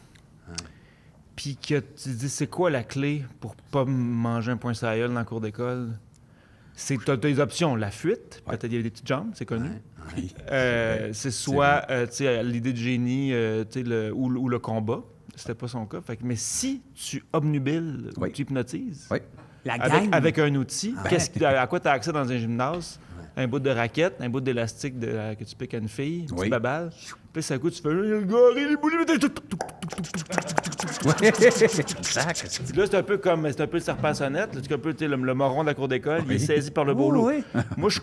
Puis que tu dis, c'est quoi la clé pour pas manger un point sur la gueule dans le cours d'école? C'est t'as des options. La fuite, peut-être il y a des petites jambes, c'est connu. C'est soit tu sais, l'idée de génie tu sais, ou le combat. C'était pas son cas. Fait que, mais si tu obnubiles ou Oui. tu hypnotises Oui. La gang. avec un outil, à quoi tu as accès dans un gymnase? un bout de raquette, un bout d'élastique que tu piques à une fille, une Oui. petite babale. Puis ça coup, tu fais le gorille, les boules, Exact. Puis là, c'est un peu le serpent à sonnette, là, c'est un peu tu sais, le moron de la cour d'école, il est saisi par le boulot. Oui, oui. Moi, je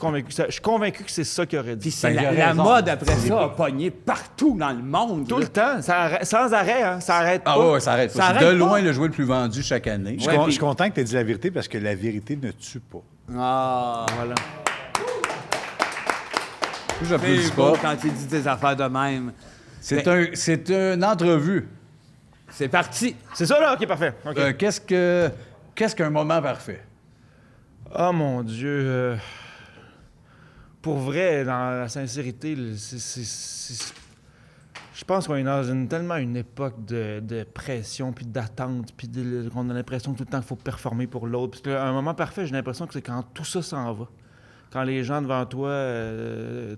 suis convaincu que c'est ça qu'il aurait dit. Puis c'est Ben, il a la raison. mode après ça a pogné partout dans le monde. Tout là. le temps, sans arrêt, hein, ça arrête pas. Ah ouais, ça arrête pas. Ça C'est arrête de pas. loin le jouet le plus vendu chaque année. Je suis content que tu aies dit la vérité parce que la vérité ne tue pas. Ah, Voilà. J'applaudis c'est beau pas. quand tu dis des affaires de même. C'est une entrevue. C'est parti. C'est ça, là? OK, parfait. OK. Qu'est-ce qu'un moment parfait? Oh, mon Dieu. Pour vrai, dans la sincérité, je pense qu'on est dans tellement une époque de pression, puis d'attente, puis qu'on a l'impression tout le temps qu'il faut performer pour l'autre. Parce qu'un moment parfait, j'ai l'impression que c'est quand tout ça s'en va. Quand les gens devant toi,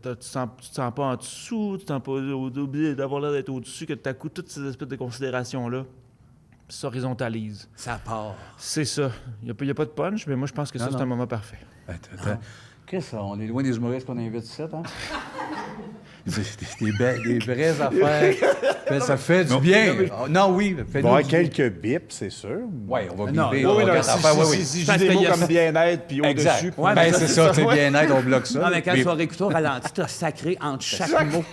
tu te sens pas en dessous, tu te sens pas oublié d'avoir l'air d'être au-dessus, que tout à coup, toutes ces espèces de considérations-là s'horizontalisent. Ça part. C'est ça. Il n'y a pas de punch, mais moi, je pense que ça, c'est un moment parfait. Attends. Chris, on est loin des humoristes qu'on invite ici, hein? Des vraies affaires. Ça fait du bien. Non, oui. Il va y avoir quelques bips, c'est sûr. Oui, on va Non, biper. oui, on va non, quatre affaires, oui. si je Parce dis des qu'il mots y a comme ça. bien-être, puis Exact. au-dessus. Ouais, Ben, mais c'est ça, tu sais, ouais. bien-être, on bloque ça. Non, mais quand Puis- tu vas réécouter au ralenti, tu as sacré entre chaque mot.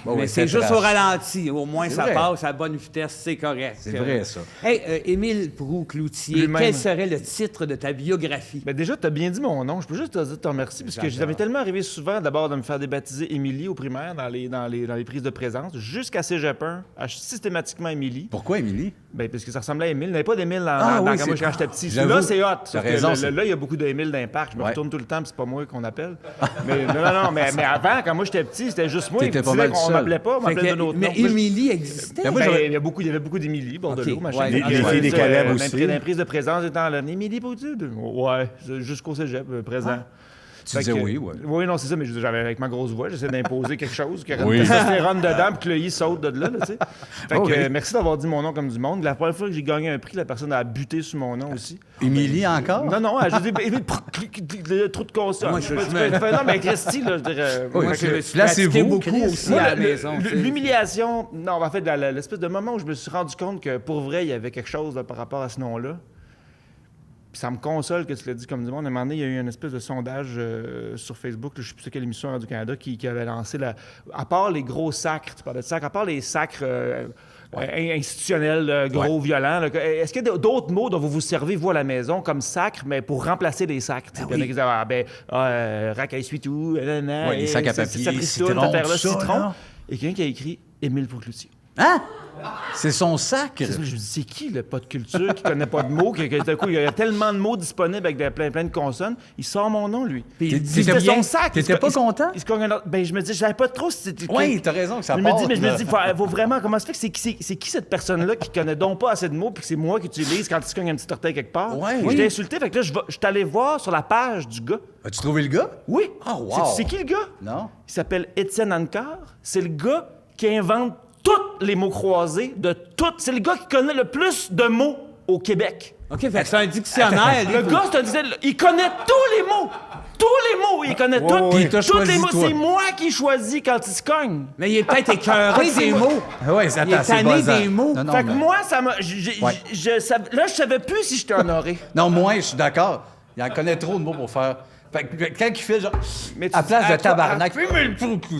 Bon, Mais oui, c'est juste trash. au ralenti. Au moins, C'est ça vrai. passe à bonne vitesse, c'est correct. C'est vrai, ça. Hey, Émile Proulx-Cloutier, Lui-même. quel serait le titre de ta biographie? Ben déjà, tu as bien dit mon nom. Je peux juste te remercier parce que j'avais tellement arrivé souvent d'abord de me faire débaptiser Émilie au primaire dans les prises de présence jusqu'à Cégep 1, à systématiquement Émilie. Pourquoi, Émilie? Ben, parce que ça ressemblait à Émile. Il n'y avait pas d'Émile Ah oui, quand moi c'est- quand j'étais petit. J'avoue. Là, c'est hot. Sauf que raison, là, c'est- là, il y a beaucoup d'Émile dans les parcs. Je me Ouais. retourne tout le temps, puis c'est pas moi qu'on appelle. Mais non, mais avant, quand moi j'étais petit, c'était juste moi. T'étais qui pas disais mal qu'on seul. m'appelait pas, on Fait m'appelait que- de notre nom. mais Émilie existait? Ben, moi, Ben, j'aurais- il y avait beaucoup d'Émilie, Bordelot, Ok, machin. ouais. Les filles des Caleb aussi. Dans les prises de présence étant là. Émilie Poutier? Ouais, jusqu'au cégep, présent. Tu disais oui, ouais. Oui, non, c'est ça, mais j'avais avec ma grosse voix, j'essaie d'imposer quelque chose, qui aurait une testostérone dedans, puis que le i saute de là, tu sais. Fait que, Oh, oui. merci d'avoir dit mon nom comme du monde. La première fois que j'ai gagné un prix, la personne a buté sur mon nom aussi. Émilie encore? Non, non, je dis, trop de conscience. Moi, Non, mais Christy, là, je dirais. Oui, moi, c'est- je- Pratiqué placez-vous, beaucoup Chris. aussi moi, à la maison. tu sais. l'humiliation, non, en fait, l'espèce de moment où je me suis rendu compte que pour vrai, il y avait quelque chose là, par rapport à ce nom-là. Puis ça me console que tu l'as dit comme du monde. À un moment donné, il y a eu une espèce de sondage sur Facebook, là, je ne sais plus c'est quelle émission Radio-Canada, qui avait lancé à part les gros sacres, tu parlais de sacres, à part les sacres institutionnels, gros, violents, là, est-ce qu'il y a d'autres mots dont vous vous servez, vous, à la maison, comme sacre, mais pour remplacer les sacres? Il y en a qui disaient, racaille suitou, Ouais, les sacs à papier, citron, tout ça, citron. là. Et quelqu'un qui a écrit Émile Proulx-Cloutier. Hein? C'est son sac? C'est ça, je me dis, c'est qui le pas de culture qui connaît pas de mots, d'un coup, il y a tellement de mots disponibles avec plein de consonnes, il sort mon nom, lui. Puis il dit C'était bien. son sac. T'étais pas content? Il se cogne un autre- Ben, je me dis, je savais pas trop si c'était. Oui, t'as raison que ça Je part. me dis, faut vraiment, comment ça fait que c'est qui cette personne-là qui connaît donc pas assez de mots puis que c'est moi qui utilise quand il se cogne un petit orteil quelque part? Ouais. J'étais insulté, fait que là, je suis allé voir sur la page du gars. As-tu trouvé le gars? Oui. Ah, wow. C'est qui le gars? Non. Il s'appelle Étienne Ancar. C'est le gars qui invente tous les mots croisés de toutes. C'est le gars qui connaît le plus de mots au Québec. OK, fait que c'est un dictionnaire. lui, Le pour- gars, c'est un dictionnaire. Il connaît tous les mots. Tous les mots. Il connaît tous Il t'a tous les choisi, mots. toi. C'est moi qui choisis quand il se cogne. Mais il est peut-être écœuré des mots. Oui, Il est tanné des mots. Non, non, Fait que mais- moi, ça m'a. Ouais. Là, je savais plus si j'étais honoré. Non, moi, je suis d'accord. Il en connaît trop de mots pour faire. Fait que quand il fait genre. Mais tu à dis, place à de toi- tabarnak,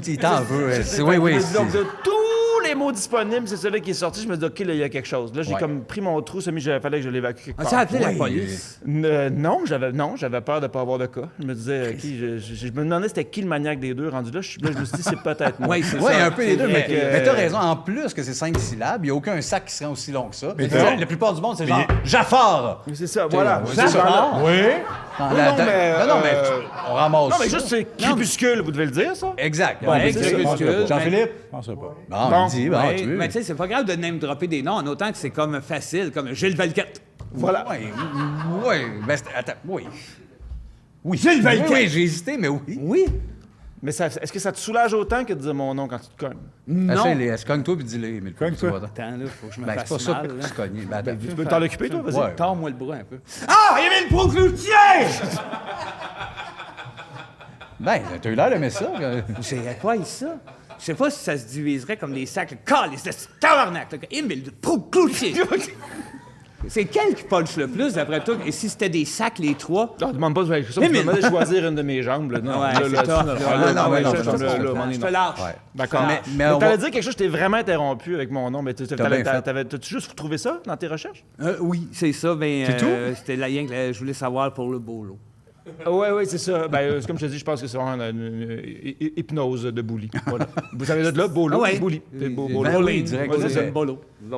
il t'en veut. Oui, oui. Donc, de tous les mots disponibles, c'est celui qui est sorti. Je me dis, OK, là, il y a quelque chose. Là, j'ai Ouais. comme pris mon trou, il fallait que je l'évacue quelque On part. s'est appelé la police. Non, j'avais peur de ne pas avoir de cas. Je me disais, OK, je me demandais c'était qui le maniaque des deux rendu là. Je me suis dit, c'est peut-être moi. Oui, c'est Oui, ça. un peu les deux, vrai mais, que- mais t'as raison. En plus que c'est 5 syllabes, il n'y a aucun sac qui serait aussi long que ça. Mais Tu sais, non. la plupart du monde, c'est genre Jafar! C'est ça, voilà. Oui, C'est c'est ça. ça. Oui. Dans Oui, la- non, mais, non, mais on ramasse Non, mais ça. juste, c'est crépuscule, vous devez le dire, ça? Exact. Ouais, Ouais, c'est c'est ça. crépuscule. Jean-Philippe? Je pense pas. Bon, Bon, il dit, bon, Ouais, tu veux. mais tu sais, c'est pas grave de name-dropper des noms, en autant que c'est comme facile, comme Gilles Valquette. Voilà. Oui, ben, attends, oui. Oui, Gilles Valquette. oui, j'ai hésité, mais oui. Oui. Mais est-ce que ça te soulage autant que de dire mon nom quand tu te cognes? Non. Essaye-les, cogne-toi puis dis-les. Mais Cogne-toi. Attends, là, faut que je me Ben, c'est fasse pas ça mal. que là. tu cognes. Ben, attends. Tu peux t'en occuper, toi? Vas-y. Ouais. Tords-moi le bras un peu. Ah! Émile Proulx-Cloutier! Ben, t'as eu l'air d'aimer ça. C'est quoi ça? Je sais pas si ça se diviserait comme des sacs. Calice de tabarnak! Émile de Cloutier! C'est quel qui punch le plus, d'après toi? Et si c'était des sacs, les trois? Non, demande pas, je suis demandé de choisir une de mes jambes. Là. Non, Ouais, là, c'est là, tough, non, là. là, non, non, mais non, là, je là, là, là, Je te lâche. Ouais. D'accord. Mais on t'allais va- dire quelque chose, je t'ai vraiment interrompu avec mon nom, mais bien fait. t'as-tu juste trouvé ça dans tes recherches? Oui, c'est ça. Ben, C'est tout? C'était la rien que je voulais savoir pour le beau lot. Oui, c'est ça. Ben, comme je te dis, je pense que c'est vraiment une hypnose de Bouli. Voilà. Vous savez de là, Bolo, Bouli. C'est Bolo. Ben oui, direct. Ouais, c'est ça. Bolo. Oui,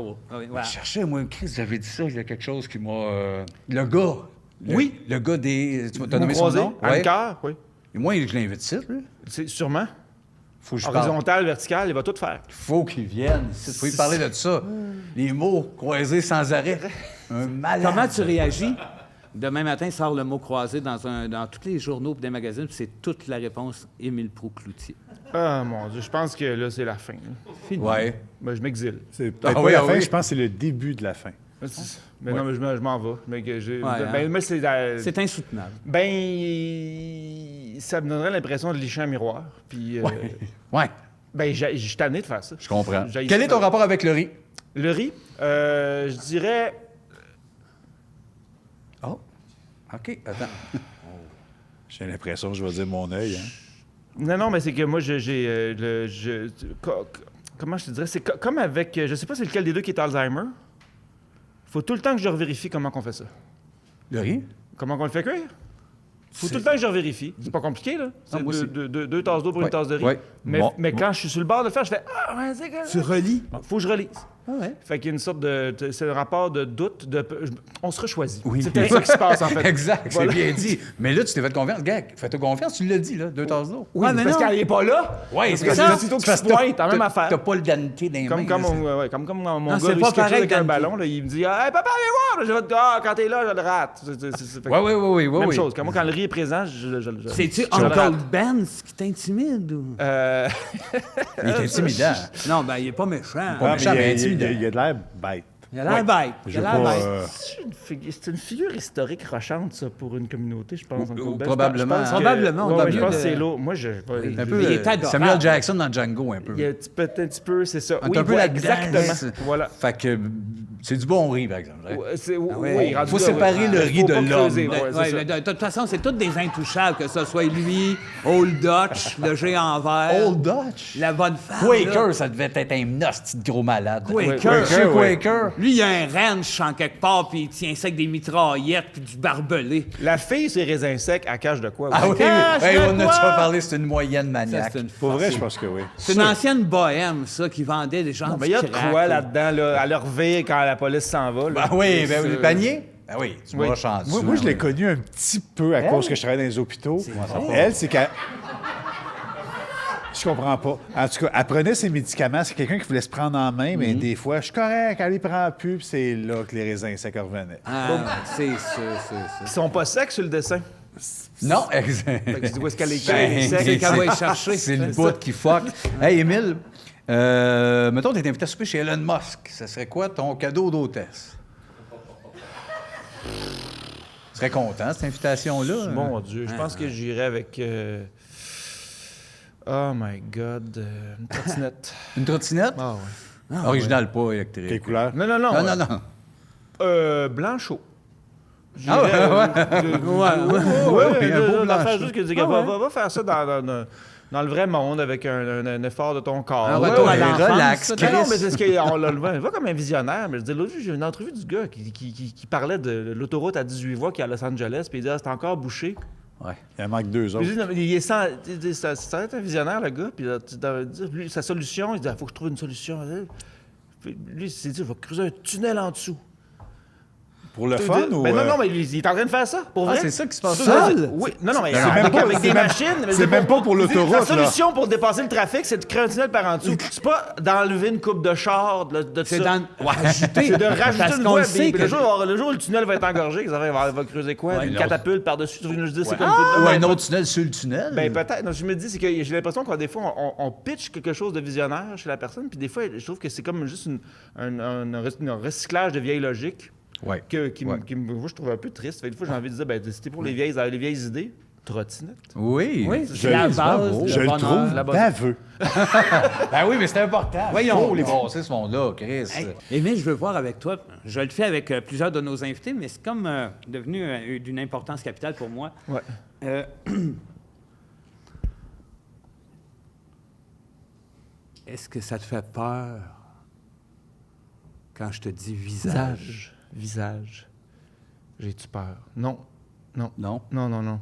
voilà. Je cherchais, moi, Chris, j'avais dit ça, il y a quelque chose qui m'a... Le gars. Oui. Le gars des... Tu m'as nommé son Croisé, nom? Ouais. Anker, oui. Et moi, je l'invite ici, lui. C'est sûrement. Faut que je parle. Horizontal, vertical, il va tout faire. Faut qu'il vienne ici. Faut lui parler de ça. Les mots croisés sans arrêt. Un malade. Comment tu réagis? Demain matin, sort le mot croisé dans tous les journaux et des magazines, puis c'est toute la réponse Émile Proulx-Cloutier. Ah, mon Dieu, je pense que là, c'est la fin. là. Fini. Ouais. Ben, je m'exile. C'est peut-être Ah pas oui, la ah fin, oui. je pense que c'est le début de la fin. Mais non, mais je m'en vais. Mais que j'ai- Ouais, ben, hein. moi, c'est... C'est insoutenable. Ben, ça me donnerait l'impression de licher un miroir. Puis, Ouais, ben, je suis tanné de faire ça. je comprends. J'haïs Quel est ça. ton rapport avec le riz? Le riz, je dirais... Oh. OK, attends. J'ai l'impression que je vais dire mon œil. Hein. Non, mais c'est que moi, comment je te dirais? C'est comme avec... Je sais pas c'est lequel des deux qui est Alzheimer. Faut tout le temps que je revérifie comment on fait ça. Le riz? Comment on le fait cuire? Faut tout le temps que je revérifie. C'est pas compliqué, là. C'est moi aussi. deux tasses d'eau pour Ouais, une tasse de riz. ouais. Mais, Bon, mais bon. quand je suis sur le bord de le faire, je fais « Ah, ouais, c'est que... » Tu relis? Faut que je relise. Ah ouais. Fait qu'il y a une sorte de... C'est un rapport de doute. On se rechoisit. Oui. C'est peut-être ça qui se passe, en fait. Exact, Voilà. c'est bien dit. Mais là, tu t'es fait confiance. Gars, fais-toi confiance, tu l'as dit, là, 2 tasses d'eau. Oui, mais parce non. qu'elle n'est pas là. Oui, Parce que c'est aussitôt qu'il se pointe, la même affaire. T'as pas le danité dans les mains. Comme là, quand mon Non, gars c'est réussit pas quelque chose pareil, avec un Dante. ballon, là, il me dit « Hey, papa, viens voir! » Je vais quand t'es là, je le rate. Fait que- Oui. Même chose. Quand moi, quand le riz est présent, je C'est-tu je le Uncle rate. Ben qui t'intimide? Ou... Il est intimidant. Non, ben, il est pas méchant. Pas Ah, méchant, mais mais intimidant. il a de l'air bête. Il a l'air bête. Il Je a veux l'air pas, bête. C'est une figure historique rochante, ça, pour une communauté, je pense. Ou probablement. Probablement, on Ouais, a je vu pense que de- c'est l'eau. Moi, Un peu Il est adorable. Samuel Jackson dans Django, un peu. Il y a un petit peu, c'est ça. Un Oui, peu voilà, là-dedans, exactement. c'est- Voilà. Fait que c'est du bon riz, par exemple. hein. Ouais, c'est- ouais. oui, rendu Faut là, séparer le riz Faut de pas l'homme. creuser, Ouais, ouais, c'est Ouais, ça. mais de toute façon, c'est tous des intouchables, que ce soit lui, Old Dutch, le géant vert, Old Dutch. la bonne femme. Quaker, là. ça devait être un hostie de gros malade. Quaker. Monsieur Quaker. Lui, il a un ranch en quelque part, puis il tient ça avec des mitraillettes puis du barbelé. La fille, c'est raisin sec, elle cache de quoi? Ah oui, Cache hey, de on en a quoi? déjà parlé, c'est une moyenne Ça, maniaque. c'est une Pour vrai, je pense que oui. C'est une ancienne bohème, ça, qui vendait des gens Non, du mais il y a de crack, quoi là. là-dedans, là, à leur revire quand la police s'en va. Là. Ben oui, ben oui, C'est- le panier. Ben oui, tu Oui. m'auras chanté. Moi, je l'ai connue un petit peu à cause que je travaille dans les hôpitaux. Elle, c'est qu'elle... Je comprends pas. En tout cas, elle prenait ses médicaments. C'est quelqu'un qui voulait se prendre en main, mais des fois, je suis correct, elle les prend plus, puis c'est là que les raisins secs revenaient. Ah, c'est ça, c'est Ils ça. sont pas secs sur le dessin. Non, exact. Fait que tu dis où est-ce qu'elle est Ben, sec. C'est qu'elle va y chercher. C'est le bout qui fuck. Hey, Émile, mettons, t'es invité à souper chez Elon Musk. Ça serait quoi ton cadeau d'hôtesse? Tu serais content, cette invitation-là? Mon Dieu, je pense que j'irais avec... Oh my God, une trottinette. Une trottinette? Ah ouais. Originale, pas électrique. Quelle couleur? Non. Non. Blanchot. Ah ouais, Ouais, un beau l'affaire blanchot. juste que tu dis, va faire ça dans le vrai monde avec un effort de ton corps. Un Ouais, retour ouais, à l'enfance, relax, ça, Non, Chris. mais c'est ce qu'on le voit comme un visionnaire. Mais je dis, l'autre jour, j'ai eu une entrevue du gars qui parlait de l'autoroute à 18 voies qui est à Los Angeles, puis il dit, c'est encore bouché. Ouais. Il en manque 2 Puis autres. je dis, non, mais il est sans. Ça va être un visionnaire, le gars. Puis là, tu dois dire, lui, sa solution, il dit, il faut que je trouve une solution. Puis lui, il s'est dit, il va creuser un tunnel en dessous. Pour le fun ou... Ben non, mais il est en train de faire ça, pour Ah, vrai. c'est ça qui se passe. Seul? Oui, non, mais C'est même pas- avec c'est des même- machines. mais c'est même pas pour il dit, l'autoroute, La là. solution pour dépasser le trafic, c'est de créer un tunnel par en dessous. C'est pas d'enlever une coupe de char, de C'est ça. rajouter. C'est de rajouter Parce une qu'on voie. le sait Puis que... le jour où le tunnel va être engorgé, ça va creuser quoi? Une catapulte par-dessus. Tu veux que je dise, c'est comme Ou un autre tunnel sur le tunnel. ben peut-être. Non, je me dis, c'est que j'ai l'impression que des fois, on pitch quelque chose de visionnaire chez la personne, puis des fois, je trouve que c'est comme juste un recyclage de vieilles logiques Ouais. moi, je trouve un peu triste. Fait que des fois, j'ai envie de dire, ben, c'était pour les vieilles idées. Trottinette. Oui. Oui, c'est la base. Je le trouve la base. baveux. Ben oui, mais c'est important. Voyons. Faut les brasser, ce monde-là, Chris. Hey, Émile, je veux voir avec toi. Je le fais avec plusieurs de nos invités, mais c'est comme devenu d'une importance capitale pour moi. Ouais. Est-ce que ça te fait peur quand je te dis visage? Visage. J'ai-tu peur? Non. Non. Non? Non.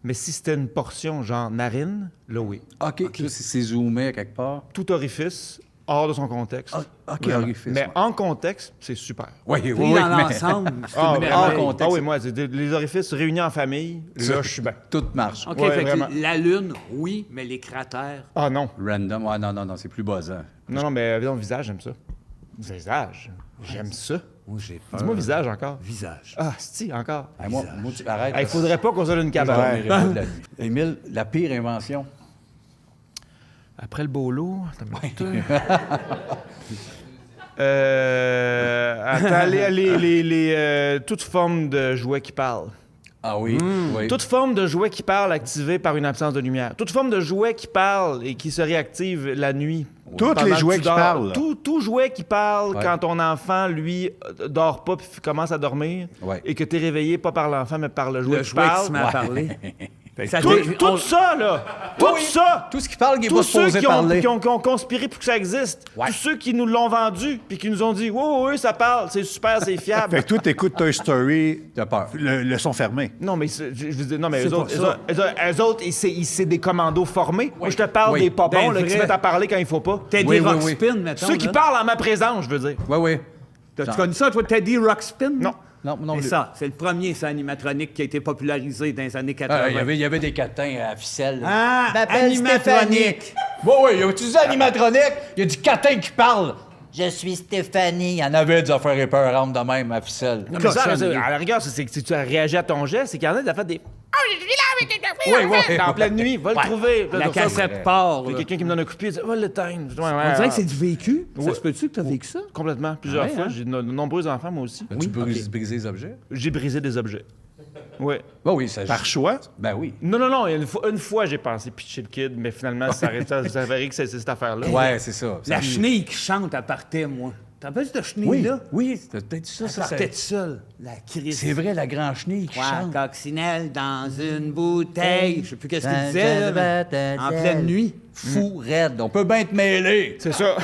Mais si c'était une portion, genre narine, là, oui. OK. Ça, c'est zoomé quelque part. Tout orifice, hors de son contexte. OK, Vraiment. orifice, Mais ouais. en contexte, c'est super. Oui, Pris dans l'ensemble, c'est une merveille. contexte. oui, moi, les orifices réunis en famille, là, je suis bien. Tout marche. OK, Ouais, fait que vraiment. la Lune, oui, mais les cratères... Ah non. Random. Ouais, non, c'est plus buzzant. Non, mais disons, visage, j'aime ça. Visage, j'aime ça. Moi, j'ai peur. Dis-moi visage encore. Visage. Ah, si, encore. Hey, moi, tu arrête. Il faudrait pas qu'on soit une Je cabane. dormirai pas de la nuit. Émile, la pire invention. Après le bolo, attends une minute. Attends, toute forme de jouet qui parle. Ah oui? Oui. Toute forme de jouet qui parle activé par une absence de lumière. Toute forme de jouet qui parle et qui se réactive la nuit. Tous Pendant les que jouets tu qui dors. parlent. Tout jouet qui parle Ouais. quand ton enfant, lui, dort pas puis commence à dormir Ouais. et que tu es réveillé pas par l'enfant mais par le jouet Le qui jouet qui parle. se met à parler. Ça Tout, fait- tout ça, là! Tout ça! Tout ce qui parle, qui n'est Tous pas ceux supposé qui ont, parler. qui ont conspiré pour que ça existe, tous ceux qui nous l'ont vendu, puis qui nous ont dit « Oui, ça parle, c'est super, c'est fiable. Fait que toi, t'écoutes Toy Story, T'as peur. le son fermé. » Non, mais je veux dire, non, mais C'est eux pas autres, ça. eux autres, c'est des commandos formés. Moi, je te parle Oui. des popons Ben là, qui se vrai. mettent à parler quand il faut pas. Teddy Oui, oui, Ruxpin, mettons. Ceux qui là. parlent en ma présence, je veux dire. Oui, oui. T'as-tu connu ça, toi, Teddy Ruxpin? Non. Non, C'est ça, c'est le premier, ça, animatronique qui a été popularisé dans les années 80. Il y avait des catins à ficelle. Ah, m'appelle animatronique. Oui, il a utilisé animatronique. Il y a du catin qui parle. Je suis Stéphanie. Il y en avait des affaires épeurantes de même à ficelle. Non, mais ça, à la rigueur, c'est que si tu as réagi à ton geste, c'est qu'il y en a qui ont fait des. Oui. En pleine nuit, va le trouver. La cassette part. Il y a là. quelqu'un qui me donne un coup de pied, il dit va l'éteindre. On dirait que c'est du vécu. Ça se peut-tu que t'as vécu ça? Complètement, plusieurs Ouais, fois. hein? J'ai de nombreux enfants, moi aussi. Tu peux briser les objets? J'ai brisé des objets. Oui. Oui, ça Par choix? Ben oui. Non, une fois j'ai pensé pitcher le kid, mais finalement, ça s'avérait que c'est cette affaire-là. Ouais, c'est ça. La chenille qui chante, elle partait, moi. T'en rappelles cette chenille-là? Oui, c'est peut-être ça. Elle partait toute seule. La crise. C'est vrai, la grand chenille qui Ouais, chante. coccinelle dans une bouteille. Je sais plus qu'est-ce qu'il disait, là, mais en pleine nuit. Fou, raide. On peut bien te mêler. C'est ça.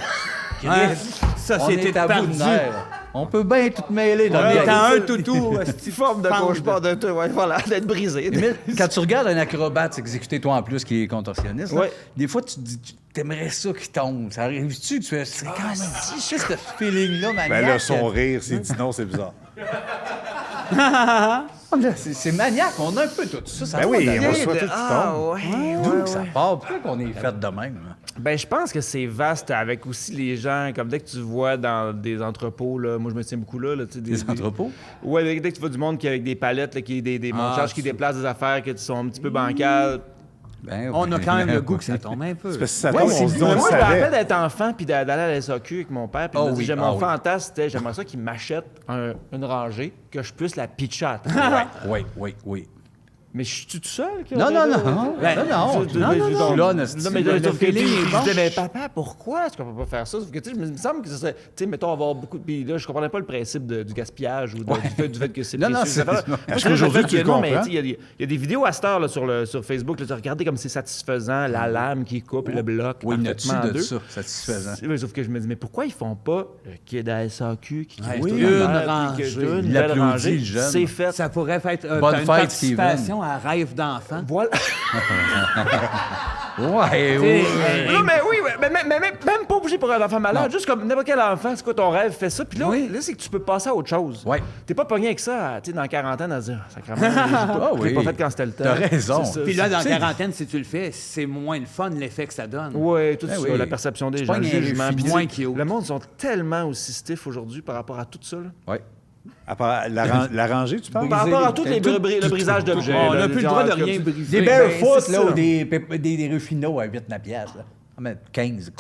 Hein? Ça, On c'était est à bout perdu. de nerfs. On peut bien tout te mêler dans On le était un toutou. Petite forme de cauchemar de tout, ouais, voilà, d'être brisé. Émile, quand tu regardes un acrobate s'exécuter, toi en plus, qui est contorsionniste, là, Ouais. des fois, tu te dis, t'aimerais ça qu'il tombe. Ça arrive-tu que tu fais, c'est quand même si, je sais ce feeling-là, maniaque. Ben là, son rire, s'il dit non, c'est bizarre. C'est maniaque, on a un peu tout ça. Ben oui, on on reçoit tout qui tombe. D'où que ça part? Pourquoi qu'on est fait de même? Hein? Ben, je pense que c'est vaste avec aussi les gens, comme dès que tu vois dans des entrepôts, là, moi je me tiens beaucoup là. Tu sais, Des entrepôts? Ouais, dès que tu vois du monde qui avec des palettes, là, qui des montages qui déplacent des affaires qui sont un petit peu bancales. Ben, On a quand même le goût que ça tombe un peu. Parce que ça Ouais, tombe, on se dit, on moi, le je me rappelle savait. d'être enfant puis d'aller à la SAQ avec mon père. Puis Oh il me dit, oui, mon oui. fantasme, c'était j'aimerais ça qu'il m'achète une rangée que je puisse la pitcher à terre. Oui. Mais je suis tout seul? qui Non, aurait- non, non. Ben, Non, je- non, je- non, je- non. Là, Non, mais le sauf que, feeling tu sais, est je bon. disais, mais papa, pourquoi est-ce qu'on peut pas faire ça? Sauf que, tu sais, il me semble que ce serait, tu sais, mettons, avoir beaucoup de. Puis là, je comprenais pas le principe du gaspillage ou du fait que c'est Non, non, précieux, c'est- cette affaire-là. non. Moi, Est-ce je qu'aujourd'hui, le tu fait que, le non, mais comprends? tu sais, il y a des vidéos à cette heure là, sur Facebook, là, tu regardes comme c'est satisfaisant, la lame qui coupe le bloc. Oui, il y en parfaitement a-tu en de deux. ça, satisfaisant? Oui, sauf que je me dis, mais pourquoi ils font pas le kid à SAQ qui crée Oui, tout une le monde, rangée. puis que- une Il belle applaudit rangée, le jeune. c'est fait. Ça pourrait être Bonne t'as une fête, participation à Rêve d'enfant. Voilà. Ouais, T'sais, Non, mais oui, mais même pas obligé pour un enfant malade. Juste comme n'importe quel enfant, c'est quoi ton rêve, fais ça. Puis là, Oui. là c'est que tu peux passer à autre chose. Ouais. T'es pas pogné avec ça, tu sais, dans la quarantaine, à se dire, sacrément, oui. j'ai pas fait quand c'était le temps. T'as raison. C'est ça, Puis là, dans la Tu sais- quarantaine, si tu le fais, c'est moins le fun, l'effet que ça donne. Ouais, tout Ben ça, oui. la perception des C'est gens, pas le un jugement. réfugié. Puis Moins tu sais, cute. le monde sont tellement aussi stiff aujourd'hui par rapport à tout ça. Là. Ouais. À part la rangée, tu parles? Par rapport à tout le brisage d'objets. On là, n'a plus le droit de genre, rien comme- briser. Des Ben, barefoot, c'est là, ça. ou des Ruffino à 8-9 piastres, là. On met 15.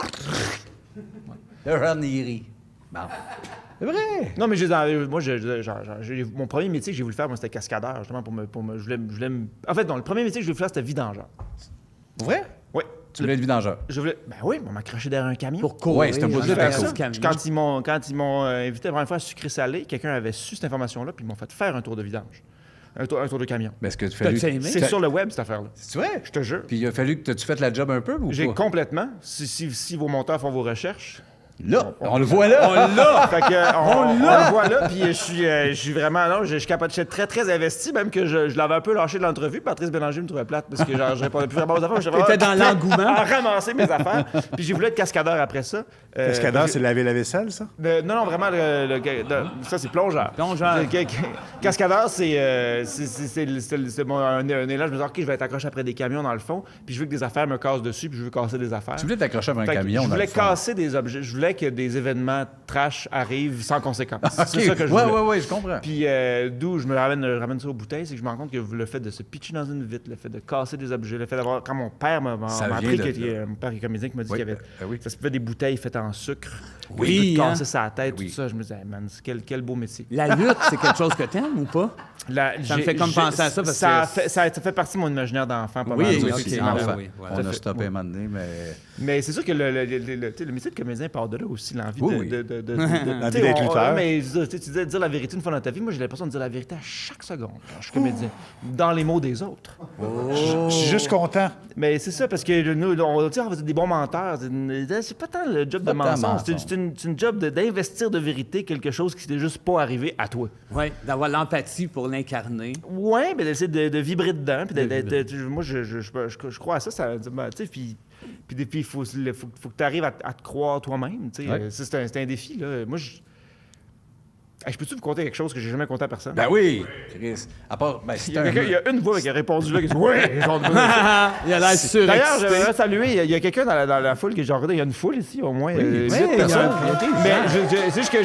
Le Ranieri. Bon. C'est vrai? Non, mais moi, mon premier métier que j'ai voulu faire, moi, c'était cascadeur, justement, je voulais En fait, non, le premier métier que je voulais faire, c'était vidangeur. Vrai? Oui. Tu voulais être vidangeur? Ben oui, on m'a accroché derrière un camion. Pour courir. Ouais, c'est un bout de faire temps. ça. Camion. Quand ils m'ont invité la première fois à sucré-salé, quelqu'un avait su cette information-là, puis ils m'ont fait faire un tour de vidange. Un tour de camion. Mais est-ce que tu fallu... T'as aimé? C'est sur le web, cette affaire-là. C'est vrai? Je te jure. Puis il a fallu que tu fasses la job un peu ou J'ai pas? complètement. Si vos monteurs font vos recherches. Là, on le voit là. On l'a! Fait que, on le voit là, puis je suis vraiment, non, je suis capable, je suis très, très investi, même que je l'avais un peu lâché de l'entrevue. Patrice Bélanger me trouvait plate parce que genre, je répondais plus vraiment aux affaires. T'étais dans l'engouement. À ramasser mes affaires. Puis j'ai voulu être cascadeur après ça. Cascadeur, c'est laver la vaisselle, ça? Non, vraiment, ça, c'est plongeur. Plongeur. Cascadeur, c'est un élan. Je me dis, OK, je vais être accroché après des camions dans le fond, puis je veux que des affaires me cassent dessus, puis je veux casser des affaires. Tu voulais t'accrocher après un Fait que camion. je dans voulais le fond. casser des objets. Je voulais que des événements trash arrivent sans conséquence. OK. C'est ça que je voulais. Ouais, je comprends. Puis d'où je ramène ça aux bouteilles, c'est que je me rends compte que le fait de se pitcher dans une vitre, le fait de casser des objets, le fait d'avoir... Quand mon père m'a Ça appris, vient de mon père est comédien, qui m'a dit Oui, qu'il y avait... oui. Ça se fait des bouteilles faites en sucre. Oui, de hein? casser sa tête, Oui. tout ça. Je me disais, hey, man, quel beau métier. La lutte, c'est quelque chose que t'aimes ou pas? Ça me fait comme penser à ça parce que... Ça fait partie de mon imaginaire d'enfant, pas Oui, mal. ok. aussi, Ah, enfant. oui, voilà. On a stoppé un moment donné, mais... Mais c'est sûr que le métier de comédien part de là aussi, l'envie Oui, oui. de L'envie d'être lutteur. Mais tu disais dire la vérité une fois dans ta vie. Moi, j'ai l'impression de dire la vérité à chaque seconde quand je suis comédien, dans les mots des autres. Je suis juste content. Mais c'est ça, parce que nous, on va dire des bons menteurs. C'est pas tant le job de Pas tant mensonge, mensonge. c'est une job d'investir de vérité quelque chose qui s'est juste pas arrivé à toi. Oui, d'avoir l'empathie pour l'incarner. Ouais, mais d'essayer de vibrer dedans. Puis moi, je crois à ça. Tu sais, puis il faut que tu arrives à te croire toi-même. Tu sais. Ouais. Ça, c'est un défi. Là. Moi, je peux-tu vous conter quelque chose que j'ai jamais conté à personne? Ben oui, Chris. À part... Ben, Il c'est y a une voix qui a répondu là, qui dit « Oui! » Il a l'air surexcité. D'ailleurs, j'aimerais saluer, il y a quelqu'un dans la foule qui est genre, il y a une foule ici, au moins. Oui, 8 personnes. il y a des Mais c'est juste que